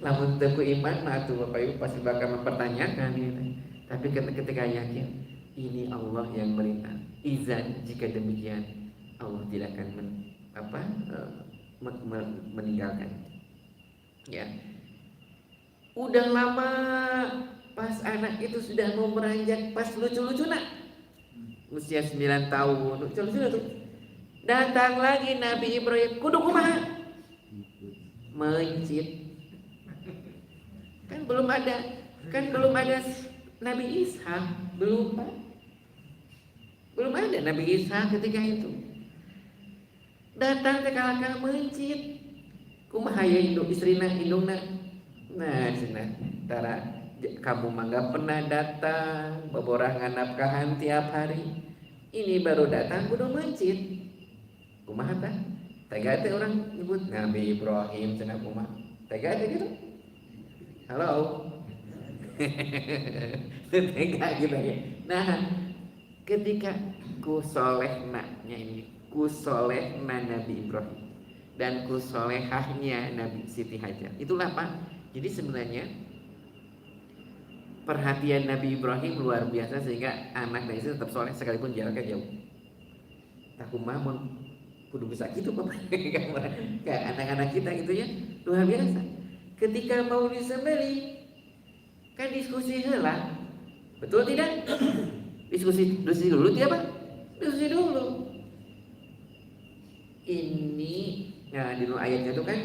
Lamun teu ku iman mah atuh Bapak Ibu pasti bakal mempertanyakan gitu. Tapi ketika yakin ini Allah yang merintah. Izan jika demikian Allah tidak akan meninggalkan. Ya. Udah lama pas anak itu sudah mau beranjak pas lucu-lucu nak usia 9 tahun lucu-lucu tuh datang lagi Nabi Ibrahim kudu kumaha mencit kan belum ada Nabi Ishak belum ada Nabi Ishak ketika itu datang ke kalakal mencit kumaha ya induk istrina indungna nah cenah tara kamu mah gak pernah datang beborangan nafkahan tiap hari ini baru datang kudu mencit kumaha tah tega teh orang nyebut Nabi Ibrahim cenah kumaha tega teh gitu halo tega gitu ya. Nah ketika kusolehna Nabi Ibrahim dan kusolehahnya Nabi Siti Hajar itulah apa jadi sebenarnya perhatian Nabi Ibrahim luar biasa sehingga anak dan istri tetap soleh sekalipun jaraknya jauh. Takumaha mun kudu bisa gitu Bapak kayak anak-anak kita gitu ya luar biasa. Ketika mau disembelih kan diskusi heula. Betul tidak? Diskusi dulu tiap diskusi dulu. Ini nah di ayatnya itu kan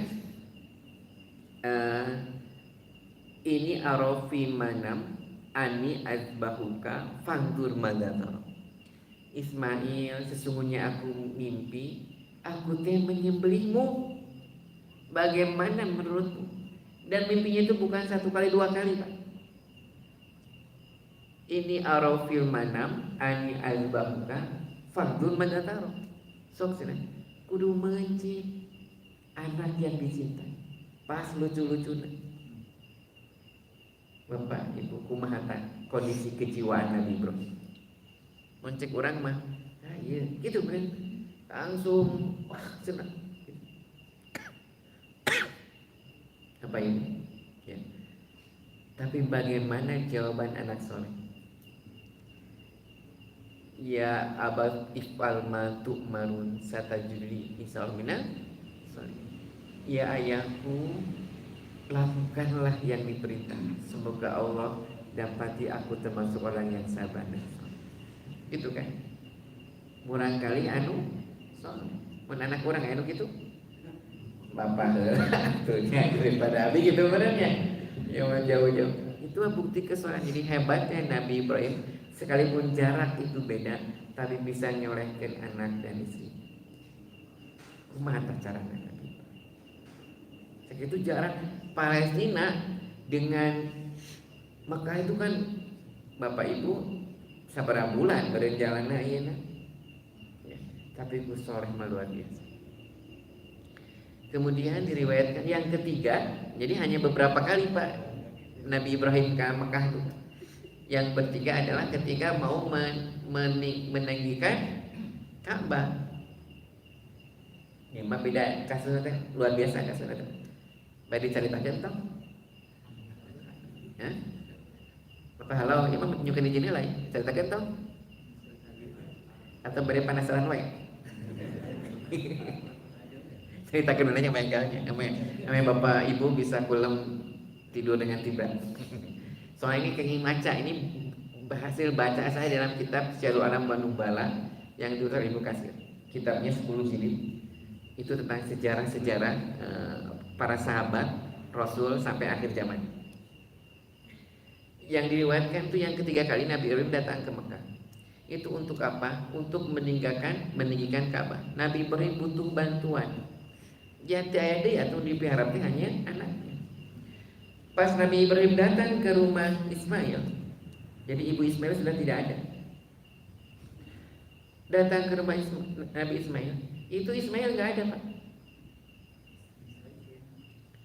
ini arofi manam ani azbahuka fangdur madatar. Ismail sesungguhnya aku mimpi aku teh menyembelihmu bagaimana menurutmu dan mimpinya itu bukan 1 kali 2 kali Pak. Ini arofil manam ani azbahuka fangdur madatar. Sok sini kudu mencit anak yang dicintai pas lucu-lucu Bapak Ibu kumaha kondisi kejiwaan Nabi Ibrahim moncek orang mah iya gitu kan langsung wah senang apa ini ya. Tapi bagaimana jawaban anak soleh ya abad ifal ma tu'marun satajudri insyaallah minal soleh ya ayahku lakukanlah yang diperintah semoga Allah dapati aku termasuk orang yang sabar dan soleh itu kan murang kali anu soleh mun anak orang anu gitu bapak tuhnya daripada abi gitu benernya yang jauh-jauh itu bukti kesolehan. Jadi hebatnya Nabi Ibrahim sekalipun jarak itu beda tapi bisa nyolehkan anak dan istri. Kumaha caranya Nabi itu jarak Palestina dengan Mekah itu kan Bapak Ibu sabaraha bulan beureun jalanna ayeuna. Ya, tapi ku soleh mah luar biasa. Kemudian diriwayatkan yang ketiga, jadi hanya beberapa kali Pak Nabi Ibrahim ke Mekah itu. Yang ketiga adalah ketika mau meninggikan Ka'bah. Ini mah beda kasusnya teh, luar biasa kasusnya teh. Baik diceritakan tong. Ya. Bapak halau imam nyukeun di lain, ceritakan tong. Atau beri penasaran wae. Ceritakan nanya bengkelnya. Namanya Bapak Ibu bisa kulem tidur dengan tiba. Soalnya ini kenging maca, ini hasil baca saya dalam kitab Syiarul Alam wa Nubala yang ditulis Ibnu Katsir. Kitabnya 10 jilid. Itu tentang sejarah-sejarah para sahabat Rasul sampai akhir zaman. Yang diriwayatkan itu yang ketiga kali Nabi Ibrahim datang ke Mekah. Itu untuk apa? Untuk meninggikan Ka'bah. Nabi Ibrahim butuh bantuan. Jadi ada atau diharapkan hanya anaknya. Pas Nabi Ibrahim datang ke rumah Ismail, jadi ibu Ismail sudah tidak ada. Datang ke rumah Nabi Ismail, itu Ismail nggak ada Pak.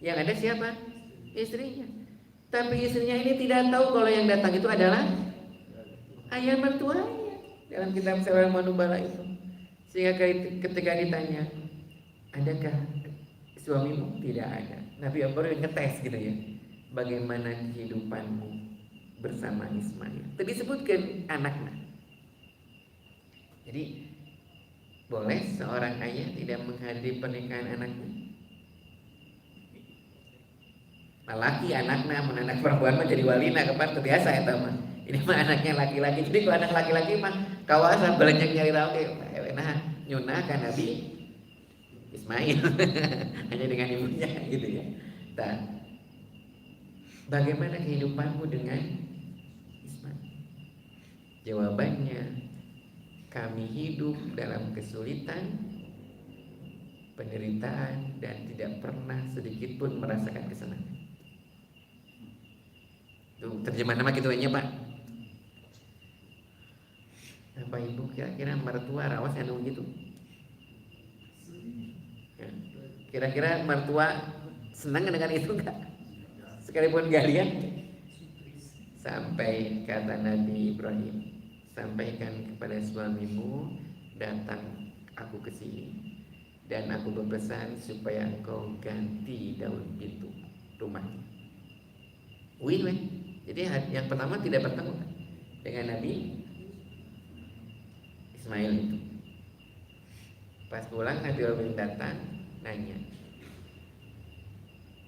Yang ada siapa? Istrinya. Tapi istrinya ini tidak tahu kalau yang datang itu adalah ayah mertuanya dalam kitab Syiarul Alam wa Nubala itu. Sehingga ketika ditanya, adakah suamimu? Tidak ada. Nabi Ibrahim ngetes gitu ya. Bagaimana kehidupanmu bersama Ismail? Itu disebutkan anaknya. Jadi boleh seorang ayah tidak menghadiri pernikahan anaknya? Laki anaknya, anak perempuan mah jadi walina kapan terbiasa ya mah. Ini mah anaknya laki-laki. Jadi kalau anak laki-laki mah kawasan belenjak nyari tahu kayak nah nyunah kan Nabi Ismail hanya dengan ibunya gitu ya. Nah, bagaimana kehidupanmu dengan Ismail? Jawabannya, kami hidup dalam kesulitan, penderitaan, dan tidak pernah sedikit pun merasakan kesenangan. Tuh, terjemahan nama gitu aja Pak. Apa ibu kira-kira mertua rawas anu gitu? Ya. Kira-kira mertua senang dengan itu enggak? Sekalipun gak lihat. Sampai kata Nabi Ibrahim, sampaikan kepada suamimu, datang aku ke sini dan aku berpesan supaya engkau ganti daun pintu rumahnya. Win. Jadi yang pertama tidak bertemu dengan Nabi Ismail itu. Pas pulang Nabi Ibrahim datang nanya,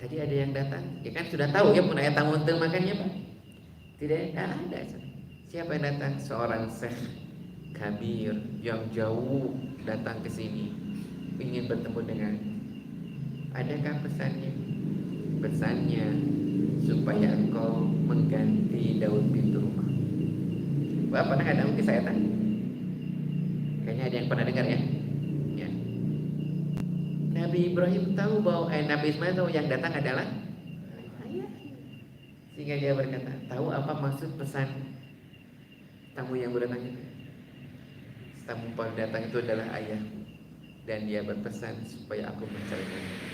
tadi ada yang datang, ya kan sudah tahu ya mun aya tamu teu makannya Pak. Tidak ada. Siapa yang datang? Seorang syekh kabir yang jauh datang ke sini ingin bertemu dengan. Adakah pesannya? Pesannya supaya engkau mengganti daun pintu rumah. Bapak pernah ada kisah itu? Kayaknya ada yang pernah dengar ya. Ya. Nabi Ibrahim tahu bahwa Nabi Ismail tahu yang datang adalah ayah. Sehingga dia berkata, tahu apa maksud pesan tamu yang berdatang itu? Tamu yang datang itu adalah ayah, dan dia berpesan supaya aku menceraikannya.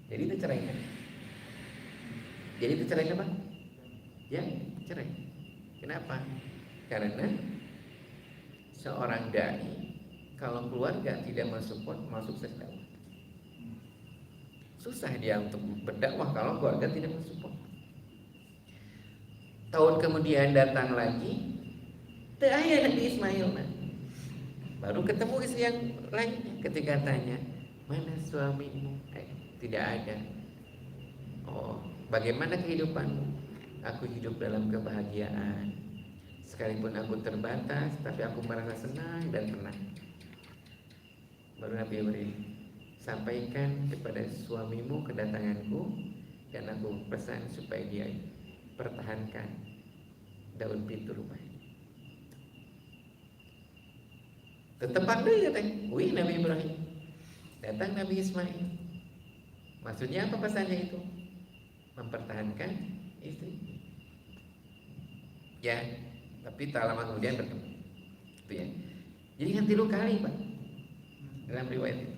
Jadi itu cerainya. Jadi itu cerainya Pak? Ya, cerai. Kenapa? Karena seorang dai kalau keluarga tidak mensupport, masuk sukses dakwah. Susah dia untuk berdakwah kalau keluarga tidak mensupport. Tahun kemudian datang lagi, teu aya Nabi Ismail nah. Baru ketemu istri yang lainnya. Ketika tanya, mana suamimu? Tidak ada. Oh, bagaimana kehidupanmu? Aku hidup dalam kebahagiaan. Sekalipun aku terbatas, tapi aku merasa senang dan tenang. Baru Nabi Ibrahim, sampaikan kepada suamimu kedatanganku, dan aku pesan supaya dia pertahankan daun pintu rumah. Tetap ada ya teh. Wih Nabi Ibrahim. Datang Nabi Ismail. Maksudnya apa pesannya itu? Mempertahankan istri. Ya, tapi tak lama kemudian bertemu. Itu ya. Jadi kan 3 kali Pak dalam riwayat itu.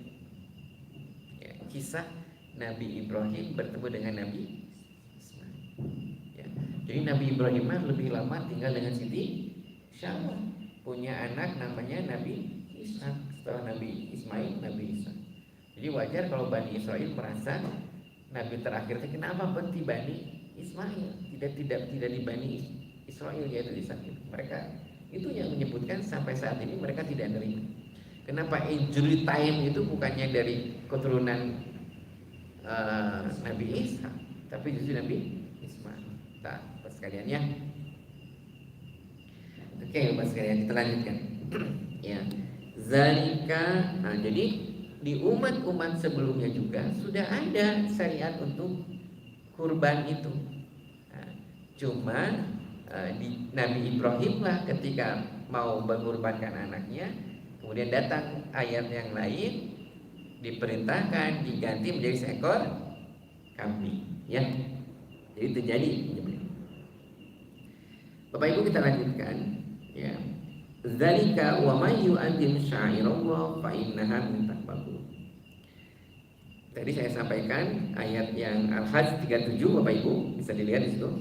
Ya, kisah Nabi Ibrahim bertemu dengan Nabi Ismail. Ya. Jadi Nabi Ibrahim lebih lama tinggal dengan Siti Syarah, punya anak namanya Nabi Ishak. Setelah Nabi Ismail, Nabi Ishak. Jadi wajar kalau Bani Israel merasa Nabi terakhirnya kenapa berhenti Bani Ismail, tidak di Bani Israel yaitu Ishak. Mereka itu yang menyebutkan sampai saat ini mereka tidak menerima. Kenapa injury time itu bukannya dari keturunan Nabi Ishak, tapi justru Nabi Ismail. Nah, Bapak sekalian ya. Oke, Bapak sekalian kita lanjutkan. Ya, zalika. Nah, jadi di umat-umat sebelumnya juga sudah ada syariat untuk kurban itu. Nah, cuma di Nabi Ibrahim lah ketika mau mengorbankan anaknya, kemudian datang ayat yang lain diperintahkan diganti menjadi seekor kambing, ya. Jadi terjadi. Bapak Ibu kita lanjutkan, ya. Zalika wa may yu'azzim sya'irallah fa innaha min taqwal. Tadi saya sampaikan ayat yang Al-Hajj 37, Bapak Ibu bisa dilihat di situ.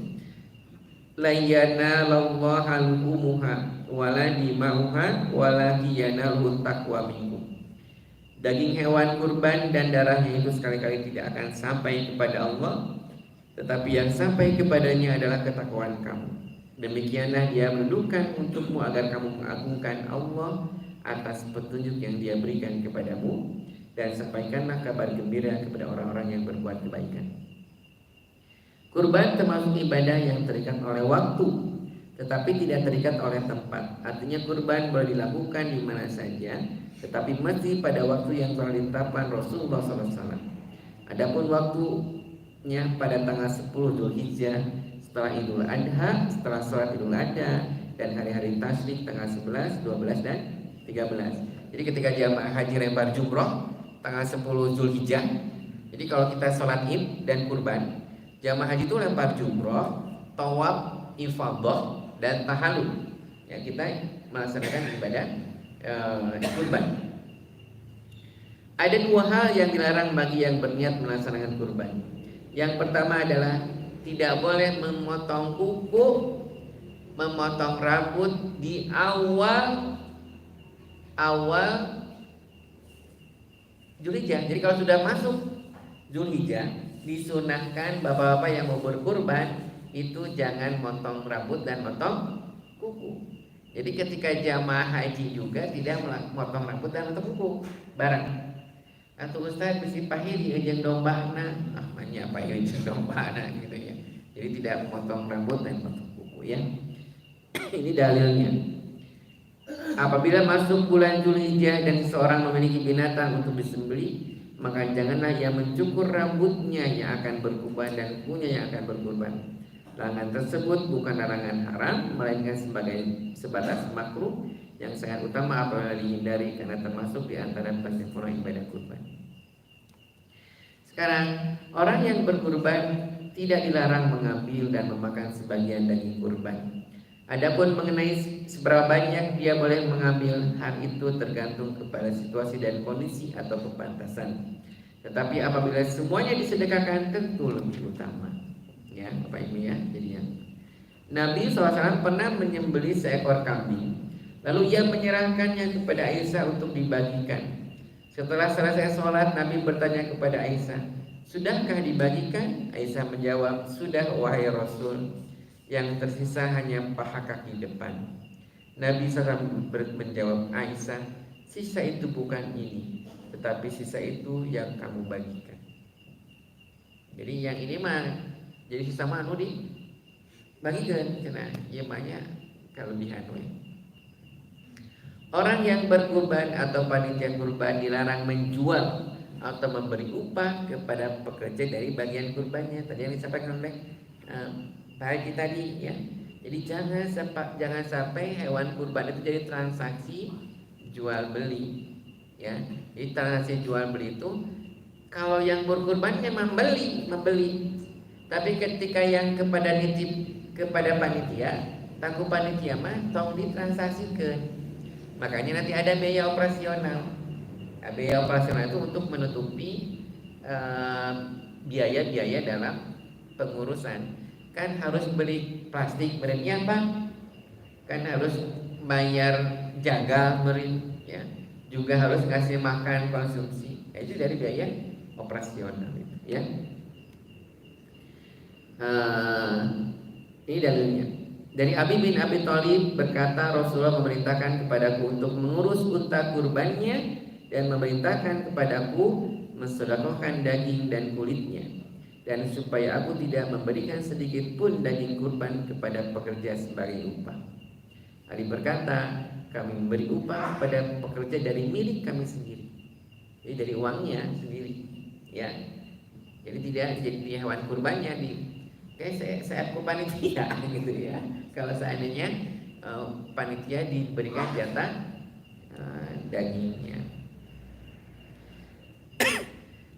La yanalallaha luhumuha wala dima'uha walakin yanaluhu taqwa minkum. Daging hewan kurban dan darahnya itu sekali-kali tidak akan sampai kepada Allah, tetapi yang sampai kepadanya adalah ketakwaan kamu. Demikianlah Dia menundukkan untukmu agar kamu mengagungkan Allah atas petunjuk yang Dia berikan kepadamu, dan sampaikanlah kabar gembira kepada orang-orang yang berbuat kebaikan. Kurban termasuk ibadah yang terikat oleh waktu, tetapi tidak terikat oleh tempat. Artinya kurban boleh dilakukan di mana saja, tetapi mesti pada waktu yang telah ditetapkan Rasulullah SAW. Adapun waktunya pada tanggal 10 Dzulhijjah, setelah Idul Adha, setelah sholat Idul Adha, dan hari-hari tasyrik tanggal 11, 12, dan 13. Jadi ketika jamaah haji lempar jumroh tanggal 10 Dzulhijjah, jadi kalau kita sholat id dan kurban, jamaah haji itu lempar jumroh, tawaf, ifadah, dan tahallul. Ya, kita melaksanakan ibadah kurban. Ada 2 hal yang dilarang bagi yang berniat melaksanakan kurban. Yang pertama adalah tidak boleh memotong kuku, memotong rambut di awal Dzulhijjah. Jadi kalau sudah masuk Dzulhijjah, disunahkan bapak-bapak yang mau berkurban itu jangan motong rambut dan motong kuku. Jadi ketika jamaah haji juga tidak motong rambut dan motong kuku bareng. Atau Ustaz bisi pahiri jeung dombana, namanya apa ya jeung dombana gitu ya. Jadi tidak memotong rambut dan motong kuku ya. Ini dalilnya. Apabila masuk bulan Dzulhijjah dan seseorang memiliki binatang untuk disembelih, maka janganlah ia mencukur rambutnya yang akan berkurban dan kukunya yang akan berkurban. Larangan tersebut bukan larangan haram, melainkan sebatas makruh yang sangat utama apabila dihindari karena termasuk di antara penyempurna ibadah kurban. Sekarang, orang yang berkurban tidak dilarang mengambil dan memakan sebagian daging kurban. Adapun mengenai seberapa banyak dia boleh mengambil, hal itu tergantung kepada situasi dan kondisi atau kepantasan. Tetapi apabila semuanya disedekahkan tentu lebih utama. Ya, Bapak Ibu ya, jadinya Nabi SAW pernah menyembelih seekor kambing, lalu ia menyerahkannya kepada Aisyah untuk dibagikan. Setelah selesai sholat, Nabi bertanya kepada Aisyah, sudahkah dibagikan? Aisyah menjawab, sudah wahai Rasul, yang tersisa hanya paha kaki depan. Nabi SAW menjawab, Aisyah, sisa itu bukan ini, tetapi sisa itu yang kamu bagikan. Jadi yang ini mah jadi sisa manu dibagikan, karena ieu mah nya kelebihan we. Orang yang berkurban atau panitia kurban dilarang menjual atau memberi upah kepada pekerja dari bagian kurbannya. Tadi yang disampaikan oleh Pak Haji tadi ya. Jadi jangan sampai hewan kurban itu jadi transaksi jual beli ya. Jadi transaksi jual beli itu Kalau yang berkurbannya membeli. Tapi ketika yang kepada nitip kepada panitia, tangku panitia mah tong ditransaksikan. Makanya nanti ada biaya operasional. Nah, biaya operasional itu untuk menutupi biaya-biaya dalam pengurusan. Kan harus beli plastik merenya apa? Kan harus bayar jaga merin, ya. Juga harus ngasih makan konsumsi. Itu dari biaya operasional, ya. Ini dalilnya. Dari Abi bin Abi Thalib berkata, Rasulullah memerintahkan kepadaku untuk mengurus unta kurbannya dan memerintahkan kepadaku mensedekahkan daging dan kulitnya, dan supaya aku tidak memberikan sedikit pun daging kurban kepada pekerja sebagai upah. Ali berkata, kami memberi upah kepada pekerja dari milik kami sendiri, jadi dari uangnya sendiri, ya. Jadi tidak jadi hewan kurbannya di saya panitia gitu ya. Kalau seandainya panitia diberikan jatah dagingnya.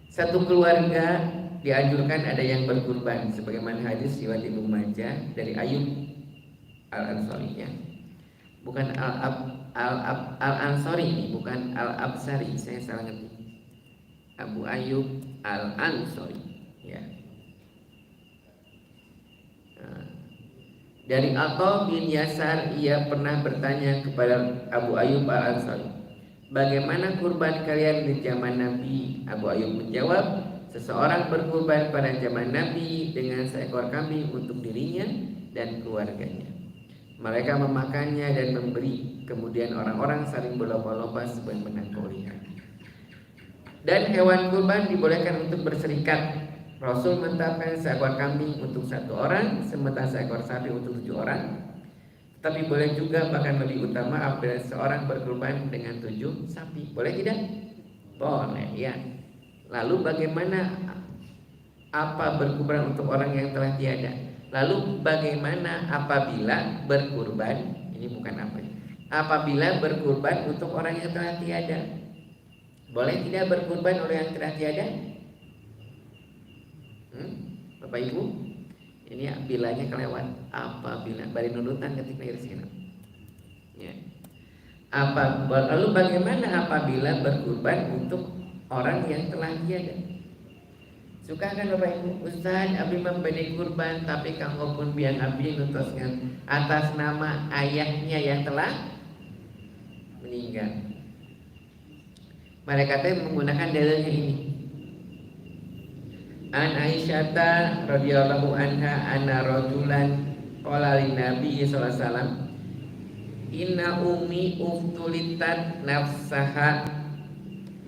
Satu keluarga dianjurkan ada yang berkurban, sebagaimana hadis riwayat Ibnu Majah dari Ayub Al-Ansari, ya. Bukan Al-Ansari ini, bukan Al-Absari, saya salah ngerti. Abu Ayub Al-Ansari, ya. Dari Atha bin Yasar, ia pernah bertanya kepada Abu Ayub Al-Ansari, bagaimana kurban kalian di zaman Nabi? Abu Ayub menjawab, seseorang berkurban pada zaman Nabi dengan seekor kambing untuk dirinya dan keluarganya. Mereka memakannya dan memberi, kemudian orang-orang saling berlomba-lomba sebelum menangkau lihat. Dan hewan kurban dibolehkan untuk berserikat. Rasul menetapkan seekor kambing untuk 1 orang, sementara seekor sapi untuk 7 orang. Tapi boleh juga, bahkan lebih utama, apabila seorang berkurban dengan 7 sapi. Boleh tidak? Boleh, ya. Lalu bagaimana apa berkurban untuk orang yang telah tiada? Lalu bagaimana apabila berkurban? Ini bukan apa. Apabila berkurban untuk orang yang telah tiada, boleh tidak berkurban oleh yang telah tiada? Bapak Ibu, ini bilanya kelewat. Apabila bari nunutan ketika irsina, ya. Lalu bagaimana apabila berkurban untuk orang yang telah tiada? Suka kan Bapak Ibu, Ustaz abdi memberi kurban tapi kanggo pun biang abdi nutoskan atas nama ayahnya yang telah meninggal. Mereka menggunakan dalilnya ini. An Aisyata radhiyallahu anha anna rajulan qala lin Nabi sallallahu alaihi wasallam, inna ummi uftulitat nafsaha,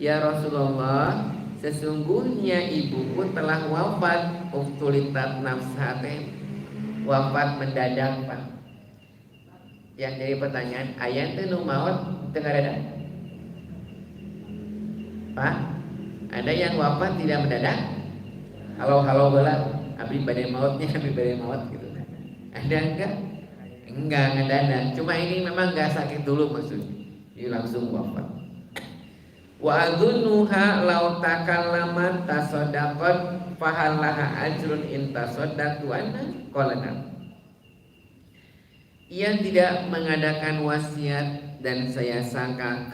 ya Rasulullah, sesungguhnya ibuku telah wafat. Uftulitat nafsaha, wafat mendadak, Pak. Yang jadi pertanyaan, ayat itu nu maut tengah dadak? Pak, ada yang wafat tidak mendadak? Halo bala, abdi badai mautnya, abdi badai maut gitu. Ada enggak? Enggak ngedadak. Cuma ini memang enggak sakit dulu maksudnya. Dia langsung wafat. Wa adzunuha law takallamat tasaddaqat fahalaha ajrun in tasaddaqtu anha qala. Ia tidak mengadakan wasiat dan saya sangka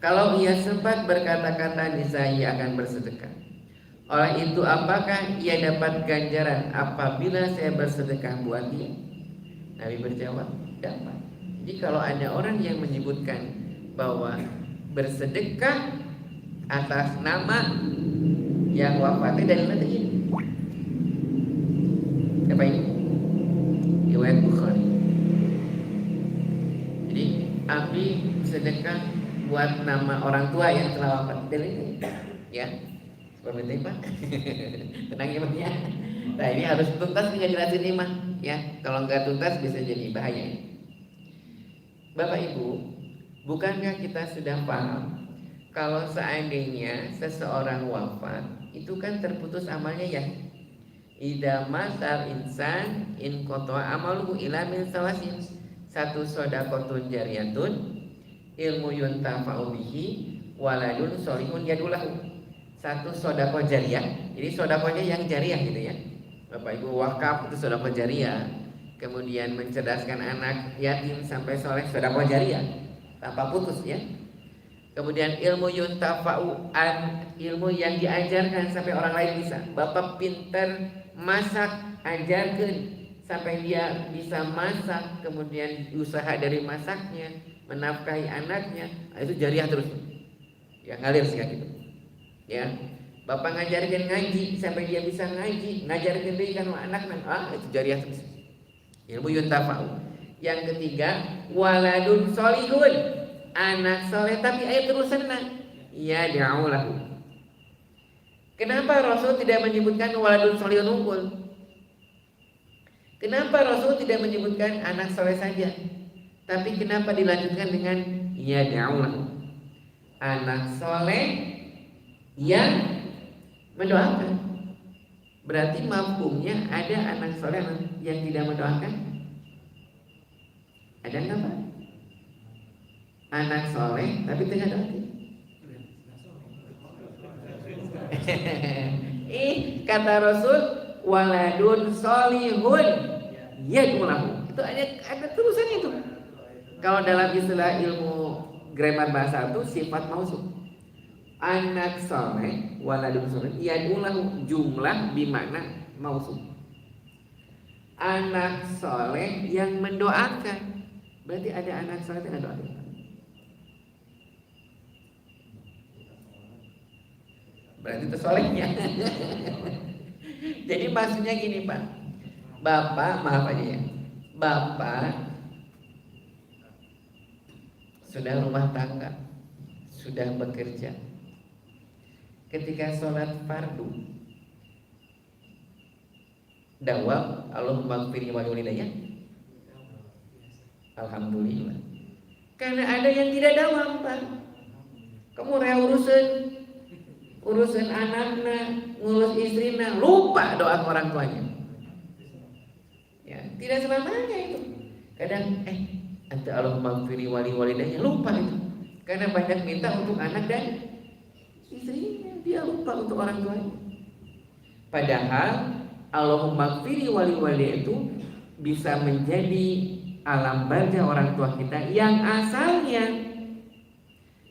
kalau ia sempat berkata-kata niscaya ia akan bersedekah. Oleh itu apakah ia dapat ganjaran apabila saya bersedekah buat dia? Nabi berjawab, dapat. Jadi kalau ada orang yang menyebutkan bahwa bersedekah atas nama yang wafatnya dari nanti ini, apa ini? Riwayat Bukhari. Jadi abdi sedekah buat nama orang tua yang telah wafat, ini, ya. Seperti itu, Pak. Tenang ya. Nah ini harus tuntas nih jelasin nih mah, ya. Kalau nggak tuntas bisa jadi bahaya. Bapak Ibu, bukankah kita sudah paham kalau seandainya seseorang wafat itu kan terputus amalnya, ya. Idza matal insan in qata amaluhu ila min salasin. Satu shadaqatun jariyatun, ilmu yuntafa'u bihi, waladun solihun yadulahu. Satu sodako jariah. Jadi sodakonya yang jariah gitu ya. Bapak Ibu wakaf itu sodako jariah. Kemudian mencerdaskan anak yatim sampai soleh, sodako jariah tanpa putus ya. Kemudian ilmu yuntafa'u ilmu yang diajarkan sampai orang lain bisa. Bapak pinter masak, ajarkan sampai dia bisa masak, kemudian usaha dari masaknya, menafkahi anaknya, itu jariah terus. Ya ngalir sih gitu. Ya. Bapak ngajarkan ngaji sampai dia bisa ngaji, ngajarkan dia kan anak itu jariah terus. Ilmu yuntafa'u. Yang ketiga, waladun solihun. Anak soleh tapi ayat terusan ya da'ulahu. Kenapa Rasul tidak menyebutkan waladun solihun unggul? Kenapa Rasul tidak menyebutkan anak soleh saja? Tapi kenapa dilanjutkan dengan ya da'ulahu? Anak soleh yang mendoakan. Berarti mafhumnya ada anak soleh yang tidak mendoakan? Ada nggak Pak? Anak soleh tapi tengah doa. Kata Rasul waladun solihun yadulahu. Itu ada terusan itu. Kalau dalam istilah ilmu grammar bahasa itu sifat mausuf. Anak soleh waladun solih yadulahu, jumlah bimakna mausuf. Anak soleh yang mendoakan. Berarti ada anak soleh yang doa. Berarti itu solehnya. Jadi maksudnya gini Pak, Bapak maaf aja ya, Bapak sudah rumah tangga, sudah bekerja. Ketika sholat fardu, dawam Allahumma gfirli wa walidayya, alhamdulillah. Karena ada yang tidak dawam Pak. Kamu rela urusan anaknya, ngurus istrinya, lupa doa orang tuanya. Ya, tidak selamanya itu. Kadang anta Allahumma gfirli wa walidayya, lupa itu. Karena banyak minta untuk anak dan istrinya, dia lupa untuk orang tuanya. Padahal Allahumma gfirli wa walidayya itu bisa menjadi alam barzah orang tua kita yang asalnya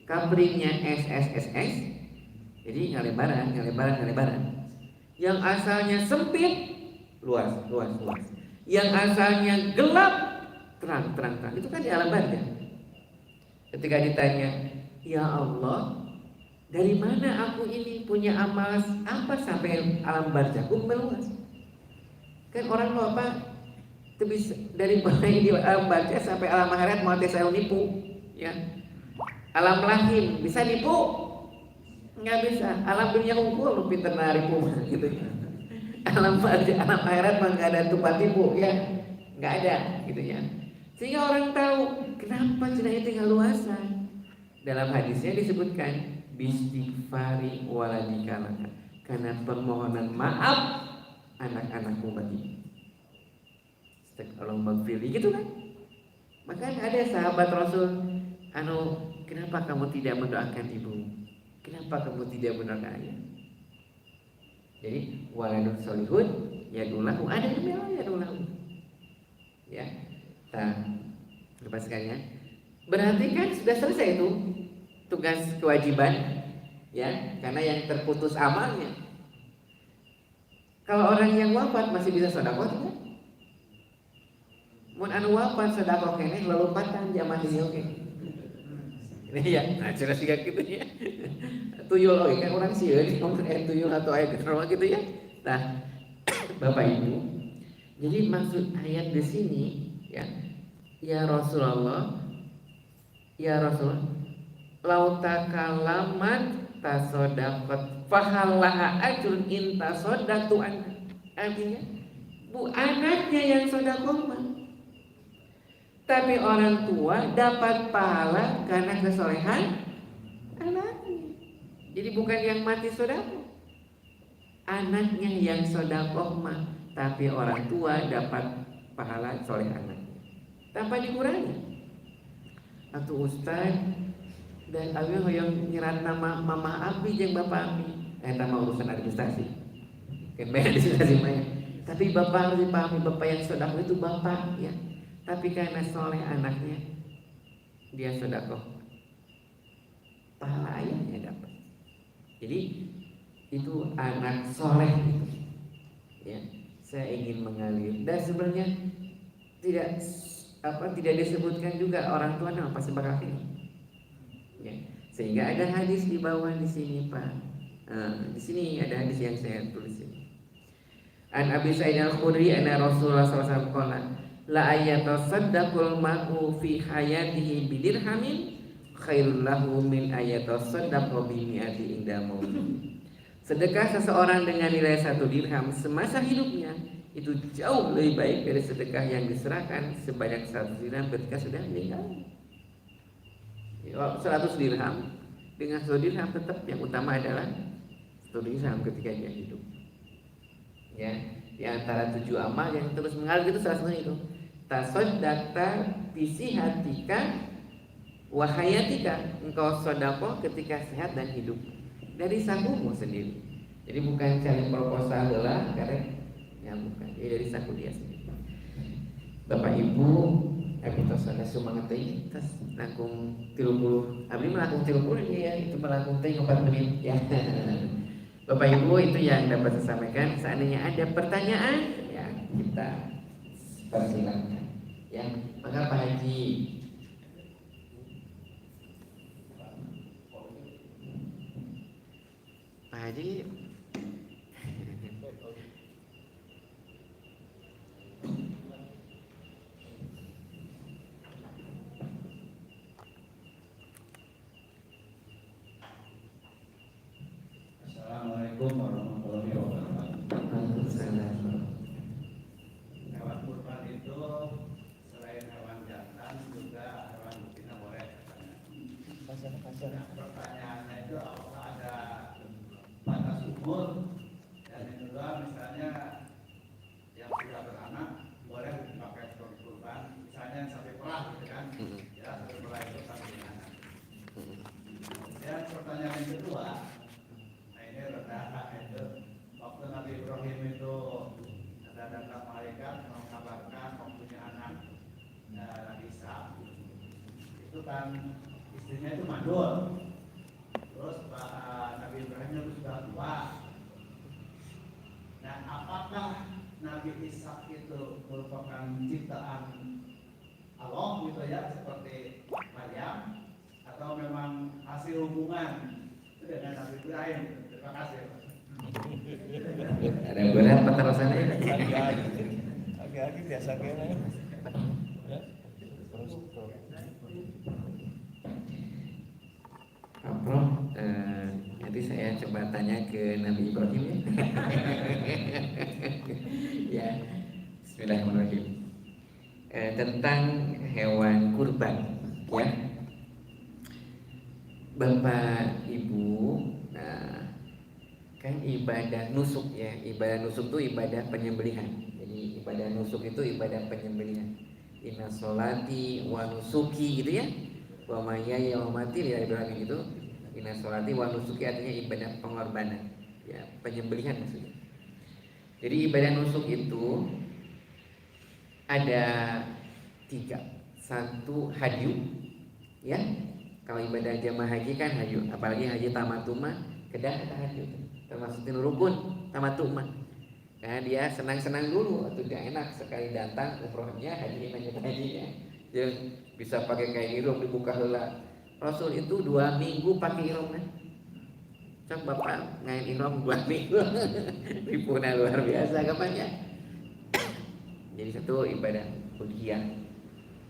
kabringnya SSSS. Jadi ngalebaran. Yang asalnya sempit, luas. Yang asalnya gelap, terang. Itu kan di alam barzah. Ketika ditanya, ya Allah, dari mana aku ini punya amal apa sampai alam barzahku meluas? Kan orang mau apa? Itu bisa dari mulai di alam barzah sampai alam akhirat mau saya nipu, ya. Alam lahir bisa nipu? Nggak bisa. Alam dunia unggul lu pinter naripu gitu. Alam akhirat mah nggak ada tumpah tipu ya, nggak ada gitu ya. Sehingga orang tahu kenapa cenah tinggal luasan. Dalam hadisnya disebutkan bistighfari waladika laka, karena permohonan maaf anak-anakmu bagi. Allahumma gfirli gitu kan. Makanya ada sahabat Rasul, kenapa kamu tidak mendoakan ibu? Kenapa kamu tidak mendoakan ayah? Jadi waladun solihun yadulahu, ada yang yadulahu. Ya, lepas sekalian. Berarti kan sudah selesai itu tugas kewajiban, ya, karena yang terputus amalnya. Kalau orang yang wafat masih bisa sedekah tidak? Mun anu wafat sedekah keneh lelupatan zaman ini oke. Iya, nah jelas juga gitu ya. Tuyul kan orang sih ngomong tuyul atau ayat gitu ya. Nah, Bapak Ibu, jadi maksud ayat di sini ya Rasulullah, lau takalamat tasodaqat fahallaha ajrun in tasodaqtu anha. Artinya, bu anaknya yang sedekah, tapi orang tua dapat pahala karena kesolehan anaknya. Jadi bukan yang mati sedekah, anaknya yang sedekah mah, tapi orang tua dapat pahala soleh anaknya tanpa dikurangi. Atau Ustaz, dan abi hoyong nyerat nama mama abi jeung bapak abi nama urusan administrasi kan administrasi mah. Tapi bapak harus dipahami, bapak yang sedekah itu bapak ya, tapi karena soleh anaknya dia sedekah, pahala ayahnya dapat. Jadi itu anak soleh itu ya, saya ingin mengalir. Dan sebenarnya tidak disebutkan juga orang tua nama pasti bakal ya. Sehingga ada hadis di bawah di sini Pak. Di sini ada hadis yang saya tulis ini. An Abi Sa'id Al-Khudri anna Rasulullah sallallahu alaihi wasallam qala la ayatasaddaqul mar'u fi hayatihi bidirhamin khairul lahu min ayatasaddaqa bi mi'ati inda mautih. Sedekah seseorang dengan nilai 1 dirham semasa hidupnya itu jauh lebih baik dari sedekah yang diserahkan sebanyak 100 dirham ketika sudah meninggal. 100 dirham dengan 100 dirham tetap yang utama adalah 100 dirham ketika dia hidup. Ya, di antara 7 amal yang terus mengalir itu salah satunya itu tasaddaqta bisihatika wa hayatika, engkau sedekah ketika sehat dan hidup dari sakumu sendiri. Jadi bukan cari proposal lah karena ya bukan, jadi dari saku dia sendiri. Bapak Ibu abdi tos ada semangat teh tos langkung 30 abdi melangkung 30 ya, itu melangkung teh 4 menit ya. Bapak Ibu itu yang dapat saya sampaikan. Seandainya ada pertanyaan ya kita persilakan ya. Maka Pak Haji
Assalamualaikum warahmatullahi wabarakatuh. Hewan kurban itu selain hewan jantan juga hewan betina boleh katanya. Nah, pertanyaannya itu apakah ada batas umur, dan yang kedua misalnya yang sudah beranak boleh dipakai sebagai kurban, misalnya yang sapi perah gitu kan, ya sapi perah itu sapi anak. Dan pertanyaan yang kedua, ini rendah itu waktu Nabi Ibrahim itu ada datang malaikat mengabarkan mempunyai anak Nabi Isa, itu kan istrinya itu mandul, terus Nabi Ibrahim itu sudah tua. Nah, apakah Nabi Isa itu merupakan ciptaan Allah gitu ya seperti Maryam, atau memang hasil hubungan dengan Nabi Ibrahim? Terima kasih.
ada berat petarosannya.
Agak-agak biasa kayaknya. Ya. Terus.
Prof, nanti saya coba tanya ke Nabi Ibrahim ya. Ya, Bismillahirrahmanirrahim. Tentang hewan kurban, ya. Bapak Ibu, kan ibadah nusuk ya, ibadah nusuk itu ibadah penyembelihan. Jadi ibadah nusuk itu ibadah penyembelihan. Inna sholati wa nusuki gitu ya. Wa mahyaya wa mamati ya Ibrahim itu. Inna sholati wa nusuki artinya ibadah pengorbanan. Ya, penyembelihan maksudnya. Jadi ibadah nusuk itu ada 3. 1 hadyu, ya. Kalau ibadah jamaah haji kan hadyu, apalagi haji tamatuma, kedah ada hadyu. Termasuk rukun tamatuma. Karena dia senang-senang dulu, atau dia enak sekali datang umrohnya, haji hajinya. Dia bisa pakai kain ihram dibuka heula. Rasul itu 2 minggu pakai ihram kan. Cok bapak ngain ihram 2 minggu. Ripuna luar biasa kapannya. Jadi 1 ibadah udhiyah.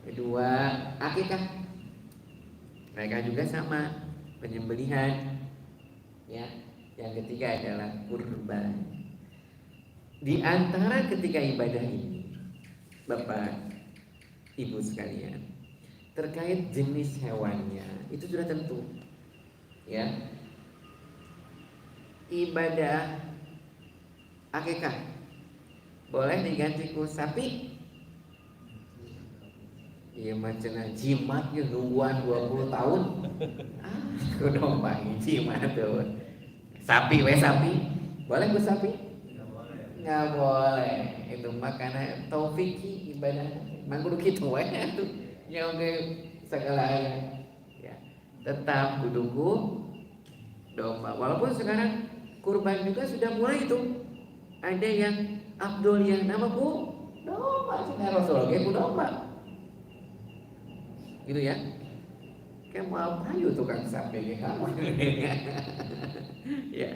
Kedua akikah. Mereka juga sama penyembelihan. Ya. Yang ketiga adalah kurban. Di antara ketiga ibadah ini, Bapak Ibu sekalian, terkait jenis hewannya itu sudah tentu. Ya. Ibadah akikah boleh diganti ku sapi, Iya macam jimat ya nungguan 20 tahun. Ah, aku domba ini jimat tuh. Sapi boleh gue sapi? Nggak boleh. Itu makanya taufiki ibadah. Mangkudu gitu tuh. Yang ke segala ya. Tetap kuduku domba. Walaupun sekarang kurban juga sudah mulai itu. Ada yang Abdul yang namaku domba. Sekarang Rasulullah ku domba. Gitu ya. Kayak mau apa yuk tukang sapi kayak kamu. Ya.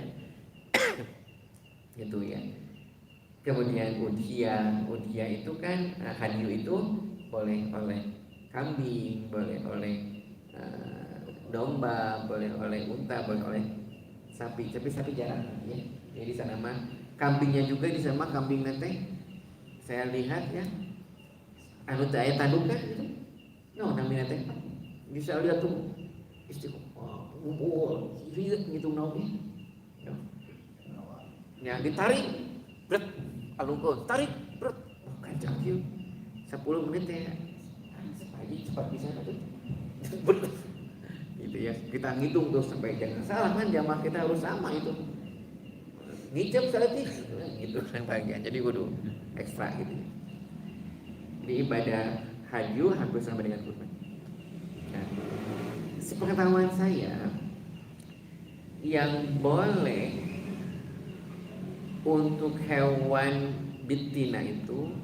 Gitu ya. Kemudian udhiyah itu kan hadyu itu boleh oleh kambing, boleh oleh domba, boleh oleh unta, boleh oleh sapi. Tapi sapi jarang ya. Jadi sana mah kambingnya juga di sana mah kambing nanti saya lihat ya. Anu teh aya tanduk kan gitu. No namanya teh. Bisa lihat tuh istiqomah, riet gitu naonnya. Ya ditarik, bret, alungkeun, tarik, bret, kancang kieu. 10 menit ya. Pagi cepat bisa tuh. Gitu ya. Kita ngitung tuh sampai jangan salah kan jamaah kita harus sama itu. Ngicep salati gitu yang bagian. Jadi kudu ekstra gitu. Di ibadah haji hampir sama dengan kurban. Nah, sepengetahuan saya yang boleh untuk hewan betina itu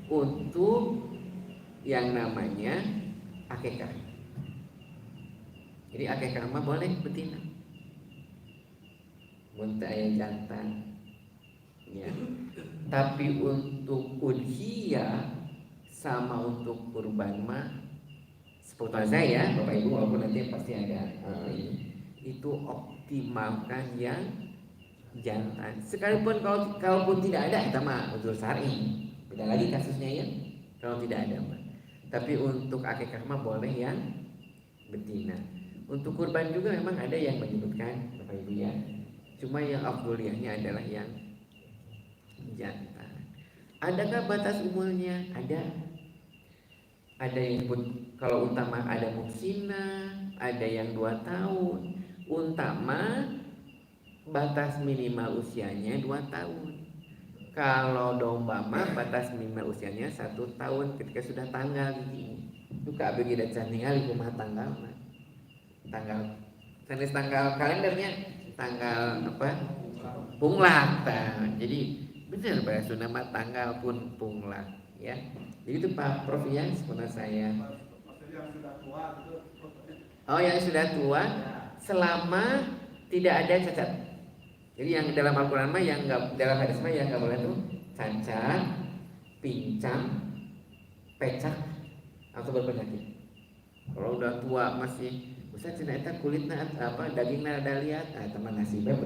untuk yang namanya akekah. Jadi akekah mah boleh betina. Muntah ayam jantan. Ya. Tapi untuk udhiyah sama untuk kurban mah sepengetahuan saya, Bapak Ibu, walaupun nanti pasti ada itu optimalkan yang jantan. Sekalipun kalaupun tidak ada, itu mah udzur syar'i. Beda lagi kasusnya ya. Kalau tidak ada mah. Tapi untuk akikah mah boleh yang betina. Untuk kurban juga memang ada yang menyebutkan Bapak Ibu ya. Cuma yang afdoliyahnya adalah yang jantan. Adakah batas umurnya? Ada. Ada yang kalau utama ada muksina, ada yang 2 tahun. Untama batas minimal usianya 2 tahun. Kalau domba mah batas minimal usianya 1 tahun ketika sudah tanggal gini. Itu kabeh da can ningali kumaha tanggal mah. Sanes tanggal kalendernya tanggal apa? Punglak. Jadi benar bahasa nama tanggal pun punglak ya. Jadi itu Pak Prof ya sebenarnya saya.
Maksudnya yang sudah tua itu.
Oh yang sudah tua selama tidak ada cacat. Jadi yang dalam Al-Quran mah yang enggak, dalam hadis mah yang enggak boleh tuh cacat, pincang, pecah atau berpenyakit. Kalau udah tua masih Ustaz cenah eta kulitna apa dagingna ada lihat, teman nasibnya.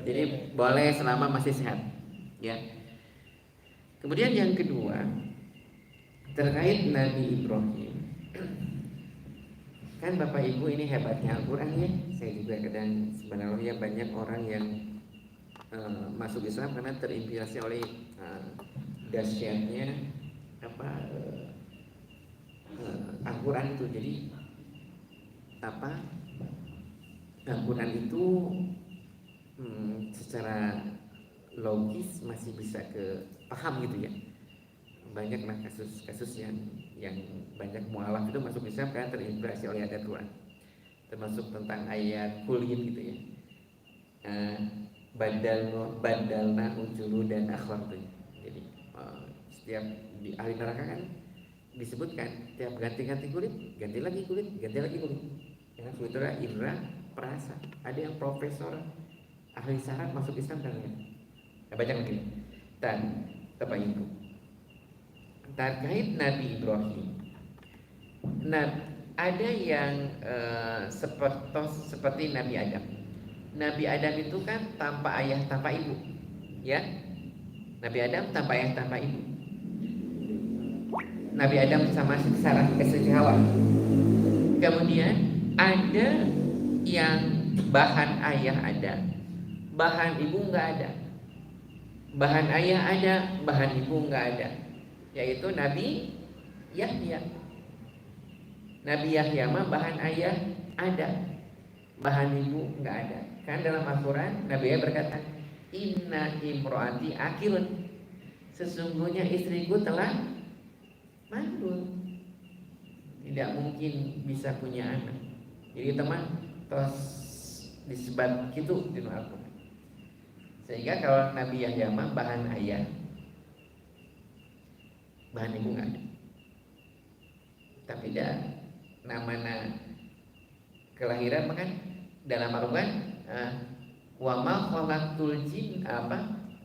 Jadi boleh selama masih sehat. Ya. Kemudian yang kedua terkait Nabi Ibrahim. Kan Bapak Ibu ini hebatnya Al-Quran ya. Saya juga kadang sebenarnya banyak orang yang masuk Islam karena terinspirasi oleh dahsyatnya apa Al-Quran itu. Jadi apa Al-Quran itu secara logis masih bisa paham gitu ya. Banyaklah kasus-kasus yang banyak mualaf itu masuk Islam karena terinspirasi oleh ayat Quran, termasuk tentang ayat kulit gitu ya. Badalna ujulu dan akhwat tuh. Jadi setiap di ahli neraka kan disebutkan tiap ganti kulit, ganti lagi kulit. Karena sebetulnya Indra perasa. Ada yang profesor ahli syarat masuk Islam kan ya. Baca lagi. Dan Bapak Ibu terkait Nabi Ibrahim. Nah, ada yang seperti Nabi Adam. Nabi Adam itu kan tanpa ayah tanpa ibu, ya. Nabi Adam tanpa ayah tanpa ibu. Nabi Adam sama Sarah istri Hawa. Kemudian ada yang bahan ayah ada, bahan ibu nggak ada. Bahan ayah ada, bahan ibu nggak ada. Yaitu Nabi Yahya. Nabi Yahya mah bahan ayah ada, bahan ibu nggak ada. Kan dalam Al-Quran Nabi Yahya berkata, inna imro'ati akilun, sesungguhnya istriku telah mandul, tidak mungkin bisa punya anak. Jadi teman tos disebut gitu di Al-Quran. Sehingga kalau Nabi Yahya mah bahan ayah, bahan ibu nggak ada. Tapi dah namanya kelahiran makan dalam Al-Quran wa ma khalaqtul jin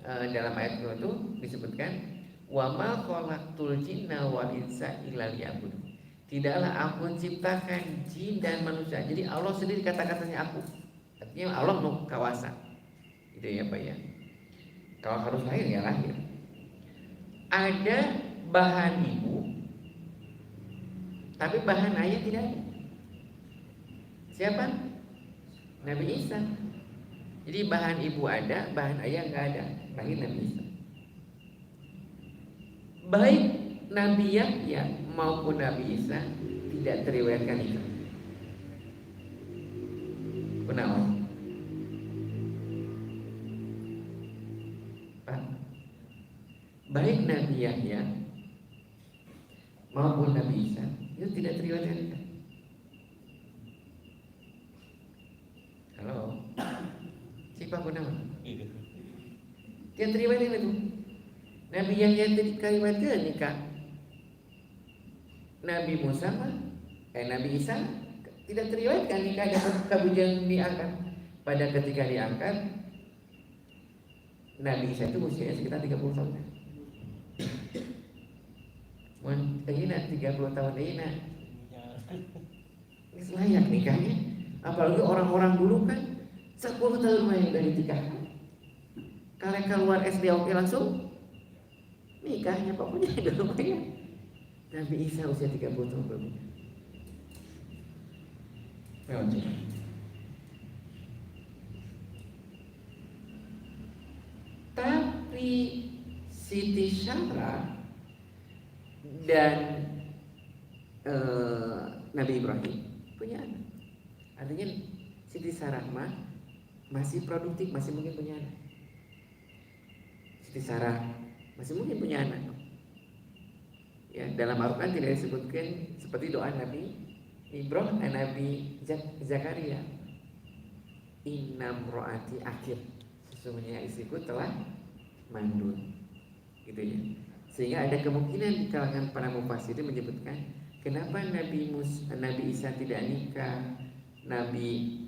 dalam ayat itu disebutkan wa ma khalaqtul jinna wal insa illa liya'budun. Tidaklah aku ciptakan jin dan manusia. Jadi Allah sendiri kata-katanya aku. Artinya Allah mau kawasan. Gitu ya Pak ya. Kalau harus lahir ya lahir. Ada bahan ibu, tapi bahan ayah tidak ada. Siapa? Nabi Isa. Jadi bahan ibu ada, bahan ayah nggak ada. Lahir Nabi Isa. Baik Nabi Yahya maupun Nabi Isa tidak teriwayatkan itu. Kenapa? Pak, baik Nabi Yahya maupun Nabi Isa itu tidak teriwayatkan itu. Halo, siapa pun nama? Dia teriwayatkan itu. Nabi Yahya teriwayatkan nikah. Nabi Musa Nabi Isa tidak teriwayatkan nikah ada kabujang diangkat. Pada ketika diangkat, Nabi Isa itu usianya sekitar 30 tahun. Ini 30 tahun ini layak nikahnya. Apalagi orang-orang dulu kan 10 tahun main udah dinikahkan. Kalau keluar SD oke langsung nikahnya pokoknya dulu ya. Nabi Isa usia 30 tahun belum. Tapi Siti Syara dan Nabi Ibrahim punya anak. Artinya Siti Sarah masih produktif, masih mungkin punya anak. Siti Sarah masih mungkin punya anak. Ya, dalam Al-Quran tidak disebutkan seperti doa Nabi Ibrahim dan Nabi Zakaria. Innam ro'ati akhir, sesungguhnya istriku telah mandul, gitu ya. Sehingga ada kemungkinan di kalangan para mufassirin menyebutkan kenapa Nabi Isa tidak nikah, Nabi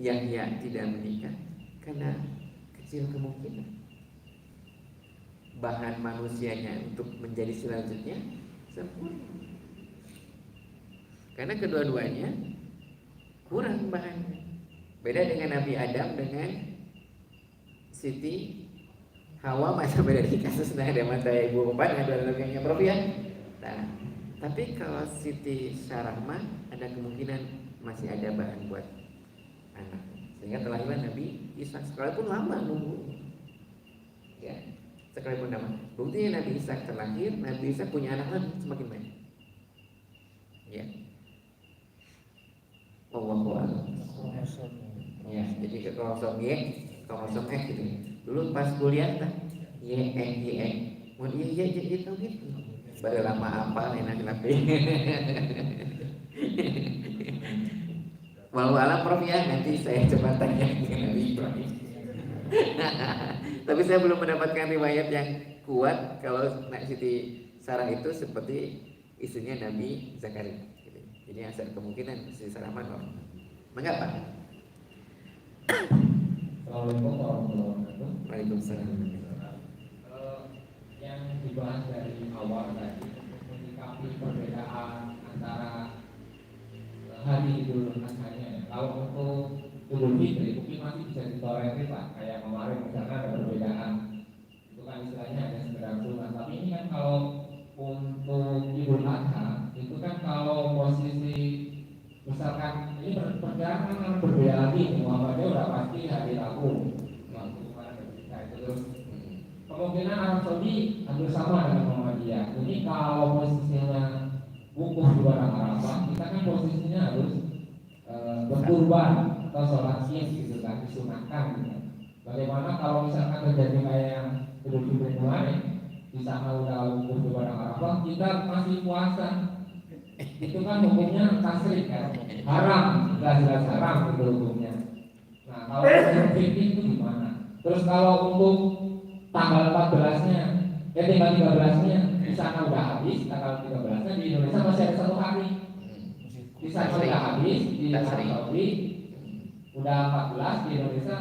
Yahya tidak menikah, karena kecil kemungkinan bahan manusianya untuk menjadi selanjutnya sempurna. Karena kedua-duanya kurang bahannya. Beda dengan Nabi Adam dengan Siti Hawa, masa beda di kasusnya ada mata ibu bapak ada logikanya Prof ya. Nah, tapi kalau Siti Sarah ada kemungkinan masih ada bahan buat anak. Sehingga terlahirlah Nabi Isa sekalipun lama nunggu. Ya, sekalipun lama. Buktinya Nabi Isa terlahir, Nabi Isa punya anak lagi semakin banyak. Ya. Wallahu a'lam. Ya, jadi ke kromosom Y, kromosom X gitu. Dulu pas kuliah tak Y, mau Y tahu gitu. Baru lama apa enak kenapa? Wallahu a'lam Prof ya, nanti saya coba tanya ke Nabi Ibrahim. Tapi saya belum mendapatkan riwayat yang kuat kalau Siti Sarah itu seperti istrinya Nabi Zakaria. Gitu. Jadi ada kemungkinan Siti Sarah mengapa?
Assalamualaikum warahmatullahi wabarakatuh.
Waalaikumsalam.
Yang dibahas dari awal tadi menyikapi perbedaan antara hari Idul Adha-nya. Kalau untuk Idul Fitri mungkin masih bisa ditolerir Pak. Kayak kemarin misalkan ada perbedaan, itu kan istilahnya ada sekedar sunat. Tapi ini kan kalau untuk Idul Adha itu kan kalau posisi misalkan ini perjalanan kan berbeda lagi, Muhammadnya udah pasti hari Rabu, waktu kemarin ketika itu terus kemungkinan Arab Saudi hampir sama dengan Muhammadiyah. Ini kalau posisinya wukuf di padang Arafah, kita kan posisinya harus berkurban atau sholat id gitu kan, disunahkan gitu. Bagaimana kalau misalkan terjadi kayak yang Idul Fitri kemarin, di sana udah wukuf di padang Arafah, kita masih puasa, itu kan hukumnya tasrik kan, haram, jelas-jelas haram itu hukumnya. Nah kalau Idul Fitri itu gimana? Terus kalau untuk tanggal 14-nya, tanggal 13-nya di sana udah habis, tanggal 13-nya di Indonesia masih ada 1 hari. Di sana udah habis, di Arab Saudi udah 14, di Indonesia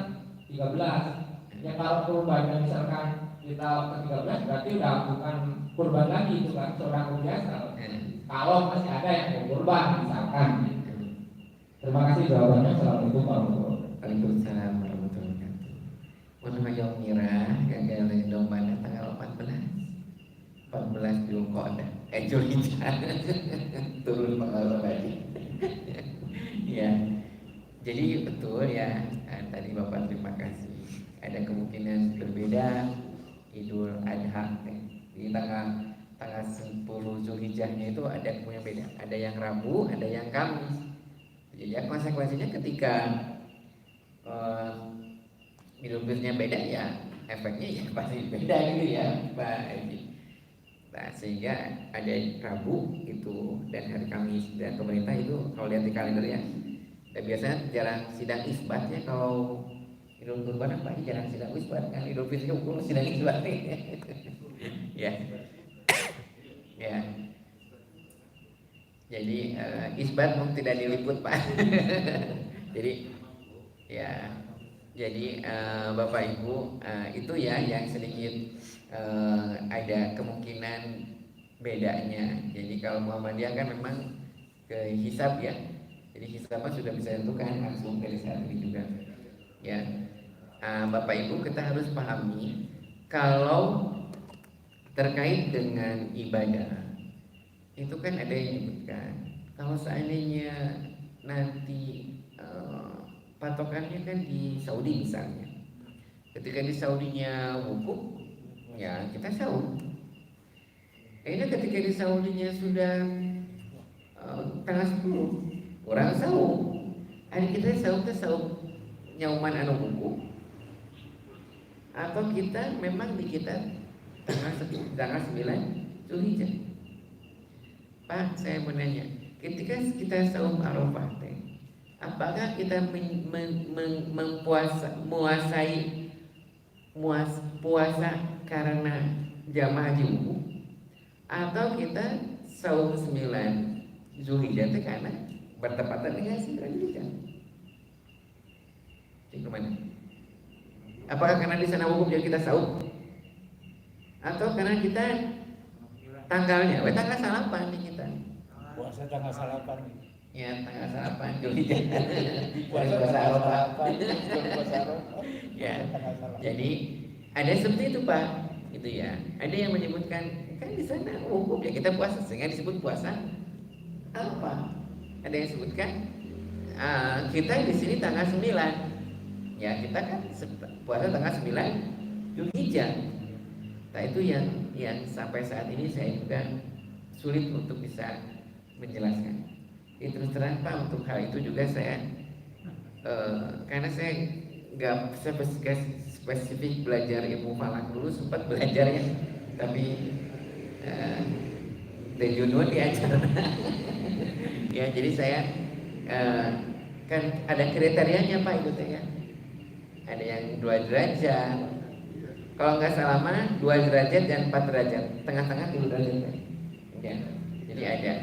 13. Ya kalau kurbannya misalkan kita ke 13 berarti udah bukan kurban lagi, itu kan seorang biasa. Kalau masih ada yang mau kurban misalkan. Terima kasih jawabannya. Assalamualaikum warahmatullahi wabarakatuh.
Waalaikumsalam warahmatullahi wabarakatuh. Mun hoyong ngira gagal domba tanggal 14 Zulqa'dah. Zulhijjah. Turun pengalaman lagi. Ya. Jadi betul ya. Tadi Bapak terima kasih. Ada kemungkinan berbeda Idul Adha di tanggal 10 Zulhijjahnya itu ada kemungkinan beda. Ada yang Rabu, ada yang Kamis. Jadi ya konsekuensinya ketika Idul Fitrinya beda ya efeknya ya pasti beda gitu ya Pak Edi. Nah, sehingga ada Rabu itu dan hari Kamis, dan pemerintah itu kalau lihat di kalender ya, dan biasanya jarang sidang isbat ya kalau Idul Kurban apa jarang sidang isbat kan, Idul Fitri hukum sidang isbat nih. Ya. Ya. Jadi isbat mungkin tidak diliput Pak. Jadi ya, jadi Bapak Ibu itu ya yang sedikit ada kemungkinan bedanya. Jadi kalau Muhammadiyah kan memang ke hisab ya, jadi hisabnya sudah bisa ditentukan langsung dari saat ini juga. Ya, Bapak Ibu kita harus pahami kalau terkait dengan ibadah itu kan ada yang menyebutkan kalau seandainya nanti patokannya kan di Saudi misalnya, ketika di Saudinya wukuf ya kita sahur. Kayaknya ketika di Saudinya sudah tanggal 10 orang sahur, hari kita sahur nyauman anu wukuf, atau kita memang di kita tanggal 9 Zulhijjah. Pak, saya mau nanya, ketika kita saum Arafah, apakah kita puasa karena jamaah haji wukuf, atau kita saum 9 Zulhijjah karena bertepatan dengan 9 Zulhijjah? Cek kemana? Apakah karena di sana wukuf jadi kita saum, atau karena kita tanggalnya, tanggal salapan nih kita.
Puasa tanggal salapan.
Ya tanggal salapan Zulhijjah.
Puasa salapan.
Ya. Jadi ada seperti itu Pak, itu ya. Ada yang menyebutkan kan di sana wukuf ya kita puasa sehingga disebut puasa apa? Ada yang sebutkan kita di sini tanggal 9. Ya kita kan puasa tanggal 9 Zulhijjah. Nah itu yang sampai saat ini saya juga sulit untuk bisa menjelaskan. Terus terang Pak, untuk hal itu juga saya karena saya nggak spesifik belajar ilmu falak dulu, sempat belajar ya, tapi Tejunun diajar. Ya jadi saya kan ada kriterianya Pak itu ya. Ada yang 2 derajat. Kalau nggak salah mah 2 derajat dan 4 derajat, tengah-tengah 3 derajat. Ya. Jadi ada.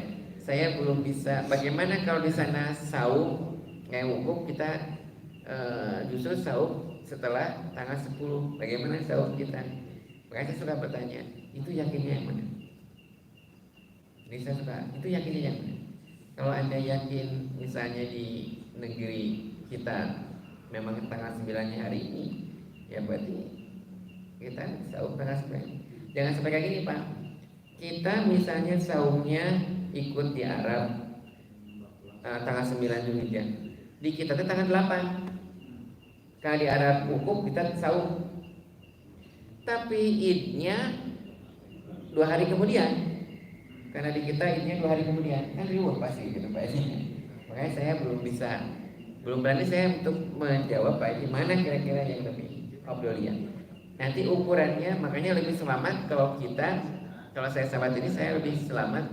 Saya belum bisa. Bagaimana kalau di sana saum kayak wukuf kita justru saum setelah tanggal 10. Bagaimana saum kita? Makanya saya suka bertanya, itu yakinnya yang mana? Jadi saya suka, itu yakinnya yang mana? Kalau Anda yakin misalnya di negeri kita memang tanggal 9-nya hari ini, ya berarti kita saum tanggal 9. Jangan sampai kayak gini Pak. Kita misalnya saumnya ikut di Arab tanggal 9 Zulhijjah. Di kita itu tanggal 8. Kalau di Arab wukuf kita saum. tapi idnya 2 hari kemudian. Karena di kita idnya 2 hari kemudian, kan ribut pasti gitu Pak Haji. Makanya saya belum berani saya untuk menjawab Pak Haji mana kira-kira yang lebih afdoliyah. Nanti ukurannya, makanya lebih selamat kalau saya sahabat ini saya lebih selamat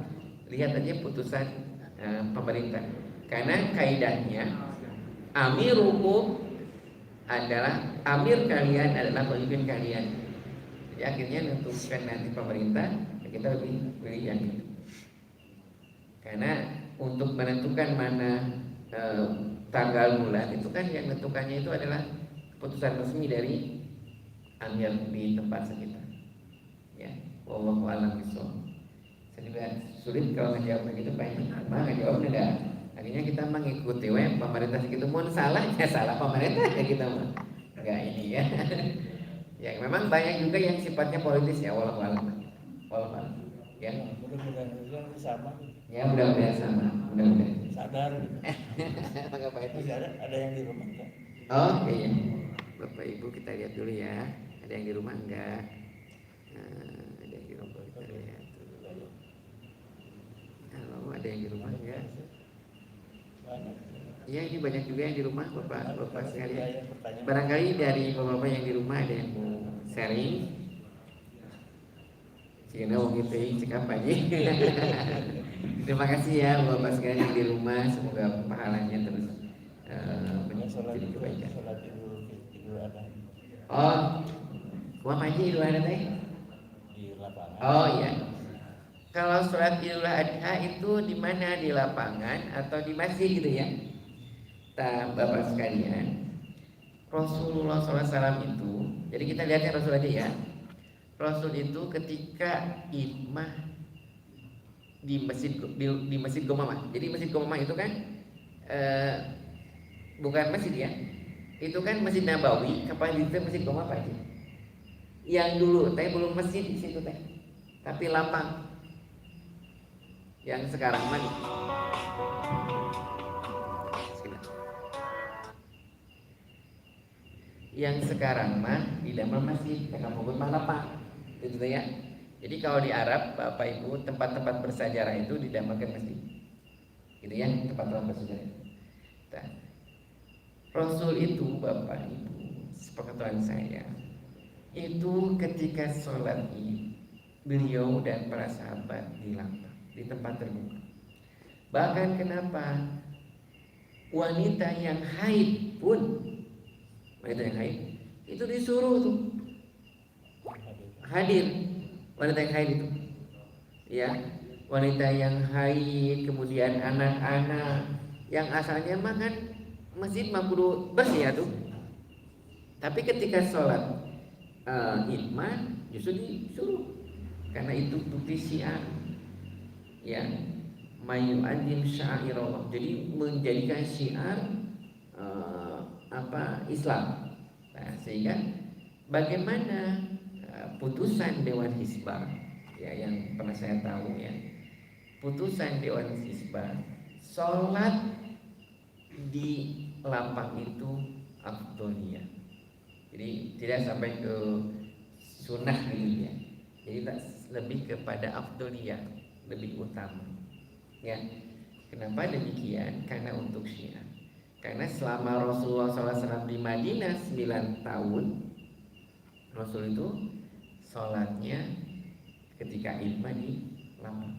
lihat aja putusan pemerintah. Karena kaidahnya amirukum adalah amir kalian adalah pemimpin kalian. Jadi akhirnya menentukan nanti pemerintah, ya kita lebih pilih yang itu. Karena untuk menentukan mana tanggal bulan itu kan yang menentukannya itu adalah putusan resmi dari amir di tempat sekitar. Ya, wallahu a'lam bishawab. Saya juga sulit kalau ngejawab begitu banyak. Ngejawab enggak. Akhirnya kita mengikuti pemerintah segitu pun salah ya salah pemerintah ya kita mah. Enggak ini ya. Ya memang banyak juga yang sifatnya politis ya wallahu a'lam. Wallahu a'lam. Ya.
Mudah-mudahan sama.
Ya mudah-mudahan sama. Mudah-mudahan.
Sadar.
Maka Pak itu
Ada yang di rumah kan?
Oh iya. Bapak Ibu kita lihat dulu ya. Ada yang di rumah enggak? Ada yang di rumah kita lihat dulu. Halo, ada yang di rumah enggak?
Banyak.
Iya ini banyak juga yang di rumah bapak sekalian.
Yang bertanya.
Barangkali dari bapak-bapak yang di rumah ada yang mau sharing. Cina mau gitu cek apa aja. Terima kasih ya bapak sekalian yang di rumah. Semoga pahalanya terus menjadi kebaikan.
Sholat Idul Adha
Oh, gua maji Idul Adha teh?
di lapangan.
Oh iya. Kalau sholat Idul Adha itu di mana, di lapangan atau di masjid gitu ya? Bapak sekalian, Rasulullah SAW itu, jadi kita lihatnya Rasul aja ya. Rasul itu ketika idmah di masjid Gomamah. Jadi masjid Gomamah itu kan bukan masjid ya, itu kan masjid Nabawi. Kapan itu masjid Gomamah aja? Yang dulu teh belum masjid di situ teh, tapi lapang. Yang sekarang mah di dalam masjid, mereka mau lapang, gitu ya. Jadi kalau di Arab, Bapak Ibu, tempat-tempat bersejarah itu dinamakan masjid, gitu ya, tempat-tempat bersejarah. Nah, Rasul itu Bapak Ibu, sepengetahuan saya, itu ketika sholat Id, beliau dan para sahabat di lapang, di tempat terbuka. Bahkan kenapa wanita yang haid pun, wanita yang haid itu disuruh tuh hadir. Wanita yang haid itu, ya, wanita yang haid, kemudian anak-anak yang asalnya makan masjid mah kudu bersih ya tuh. Tapi ketika sholat idmah justru disuruh, karena itu bukti syiar, ya, mayu anjim syairullah. Jadi menjadikan syiar Islam. Nah, sehingga bagaimana putusan Dewan Hisbah ya yang pernah saya tahu ya, putusan Dewan Hisbah sholat di lapang itu afdoliyah. Jadi tidak sampai ke sunnah gitu ya. Jadi lebih kepada afdoliyah, lebih utama. Ya. Kenapa demikian? Karena untuk syiar. Karena selama Rasulullah SAW di Madinah 9 tahun, Rasul itu sholatnya ketika idmah di lapang.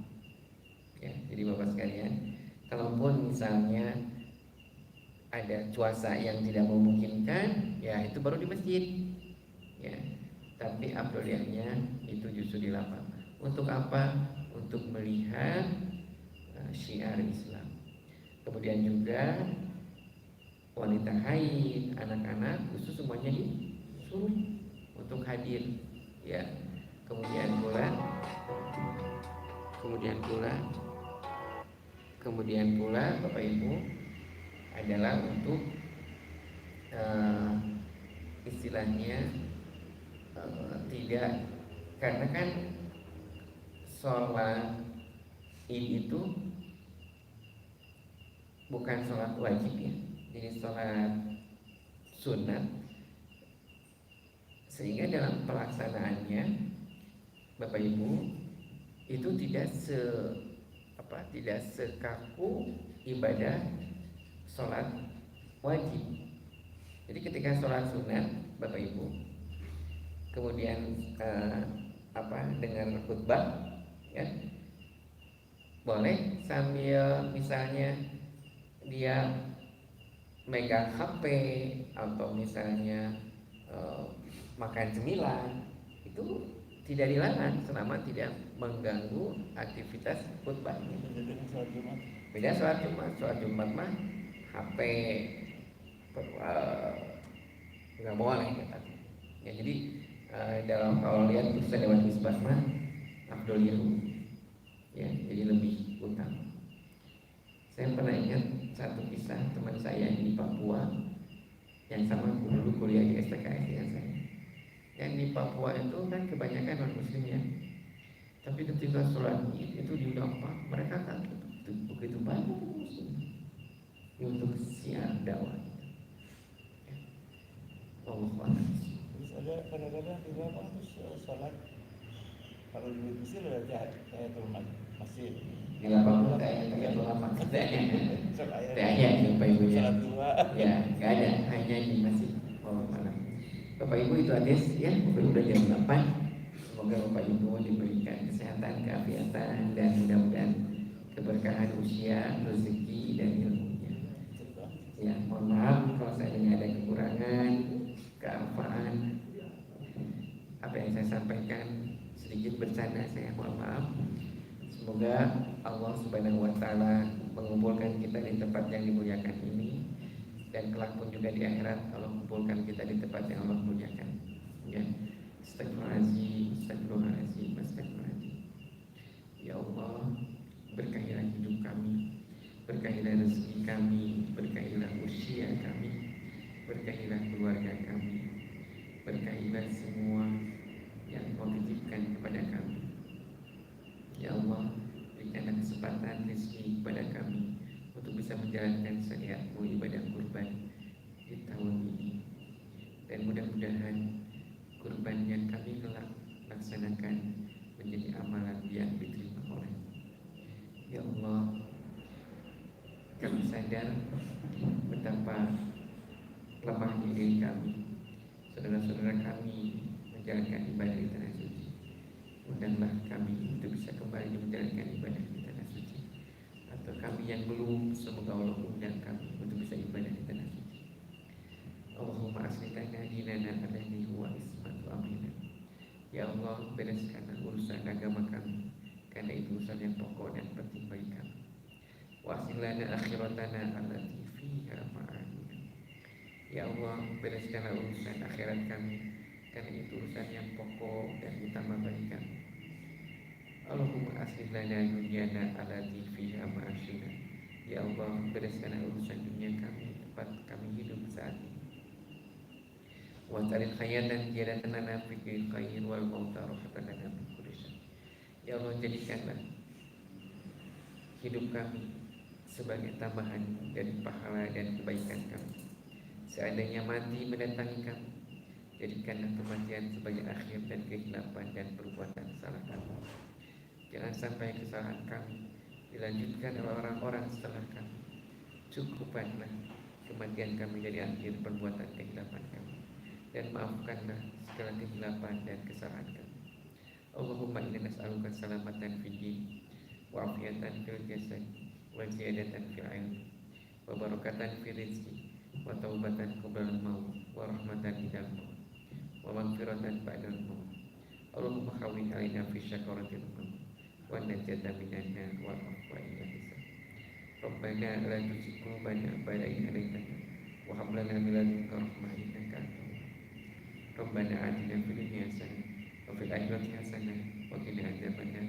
Ya, jadi bapak sekalian, kalaupun misalnya ada cuaca yang tidak memungkinkan, ya itu baru di masjid. Ya, tapi afdoliyahnya itu justru di lapang. Untuk apa? Untuk melihat syiar Islam. Kemudian juga wanita haid, anak-anak, khusus semuanya disuruh untuk hadir, ya. Kemudian pula Bapak Ibu adalah untuk istilahnya tidak, karena kan sholat Id itu bukan sholat wajib ya. Jadi sholat sunat Sehingga dalam pelaksanaannya Bapak Ibu itu tidak sekaku ibadah sholat wajib. Jadi ketika sholat sunat Bapak Ibu kemudian dengar khutbah ya, boleh sambil misalnya dia megang HP atau misalnya makan cemilan, itu tidak dilarang selama tidak mengganggu aktivitas khutbah.
Beda dengan sholat Jumat.
Beda sholat Jumat mah HP nggak boleh katanya. Ya, jadi dalam kalau lihat putusan Dewan Hisbah mah afdoliru, ya, jadi lebih utama. Saya pernah ingat satu kisah teman saya di Papua yang sama dulu kuliah di STKS dengan saya. Yang di Papua itu kan kebanyakan non muslim ya, tapi ketika sholat Id itu diundang mereka kan begitu banyak muslim untuk siar dakwah. Allah.
Terus ada kadang-kadang di rumah terus sholat kalau di Mesir ada kayak masjid.
Di lapang kayak lapang katanya.
Sholat
Kayaknya Bapak Ibu ya.
sholat dua.
Ya, nggak ada, hanya di masjid. Oh, malam. Bapak Ibu itu hadis ya, udah jam 8. Semoga Bapak Ibu diberikan kesehatan, keafiatan dan mudah-mudahan keberkahan usia, rezeki dan ilmunya. Ya, mohon maaf kalau saya ada kekurangan, kealpaan. Apa yang saya sampaikan sedikit bercanda, saya mohon maaf. Semoga Allah Subhanahu wa taala mengumpulkan kita di tempat yang dimuliakan ini, dan kelak pun juga di akhirat Allah mengumpulkan kita di tempat yang Allah muliakan. Ya. Astagfirullahaladzim, astagfirullahaladzim, astagfirullahaladzim. Ya Allah, berkahilah hidup kami, berkahilah rezeki kami, berkahilah usia kami, berkahilah keluarga kami, berkahilah semua yang Kau titipkan kepada kami. Ya Allah, berikanlah kesempatan rezeki kepada kami untuk bisa menjalankan syariat-Mu ibadah kurban di tahun ini, dan mudah-mudahan kurban yang kami kelak laksanakan menjadi amalan yang diterima oleh. Ya Allah, kami sadar betapa lemahnya diri kami, saudara-saudara kami menjalankan ibadah di tanah suci. Undanglah kami untuk bisa kembali menjalankan ibadah di tanah suci. Atau kami yang belum, semoga Allah undang kami untuk bisa ibadah di tanah suci. Allahumma aslihna dinana alladhi huwa ismatu amrina. Ya Allah, bereskanlah urusan agama kami, karena itu urusan yang pokok dan penting bagi kami. Wa aslihna akhiratana allati fiha ma'aduna. Ya Allah, bereskanlah urusan akhirat kami, karena itu urusan yang pokok dan utama bagi kami. Allahumma aslih lana dunyana allati fiha ma'ashuna. Ya Allah, bereskanlah urusan dunia kami, tempat kami hidup saat ini. Wa taril hayatan ziyadatan lana fi khair wal mauta rahatan lana min kulli syarr. Ya Allah, jadikanlah hidup kami sebagai tambahan dari pahala dan kebaikan kami. Seandainya mati mendatangi kami, jadikanlah kematian sebagai akhir dan kehilapan dan perbuatan salah kami. Jangan sampai kesalahan kami dilanjutkan oleh orang-orang setelah kami. Cukupkanlah kematian kami dari akhir perbuatan kehilapan kami, dan maafkanlah segala kehilapan dan kesalahan kami. Allahumma inna nas'aluka salamatan fid din, wa afiyatan fil jasad, wa ziyadatan fil ilm, wa barakatan fil rizqi, wa taubatan qabla al-maut, wa rahmatan idal maut, wa maghfiratan ba'dal maut. Allahumma khawin alaina fi syakaratil maut, wa najata minan nar, wa afwa ila hisab. Rabbana la tuzigh qulubana ba'da idh hadaytana, wa hab lana min ladunka rahmah innaka antal wahhab. Rabbana atina fid dunya hasanah wa fil akhirati hasanah wa qina adzabannar.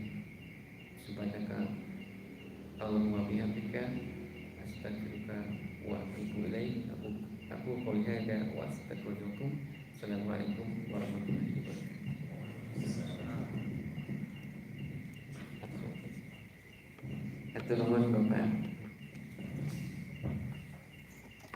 Subhanaka Allahumma bihamdika astaghfiruka wa atubu ilaik. Aku qouli hadza wa astaghfirukum. Assalamualaikum warahmatullahi wabarakatuh. Atur nuhun Bapak.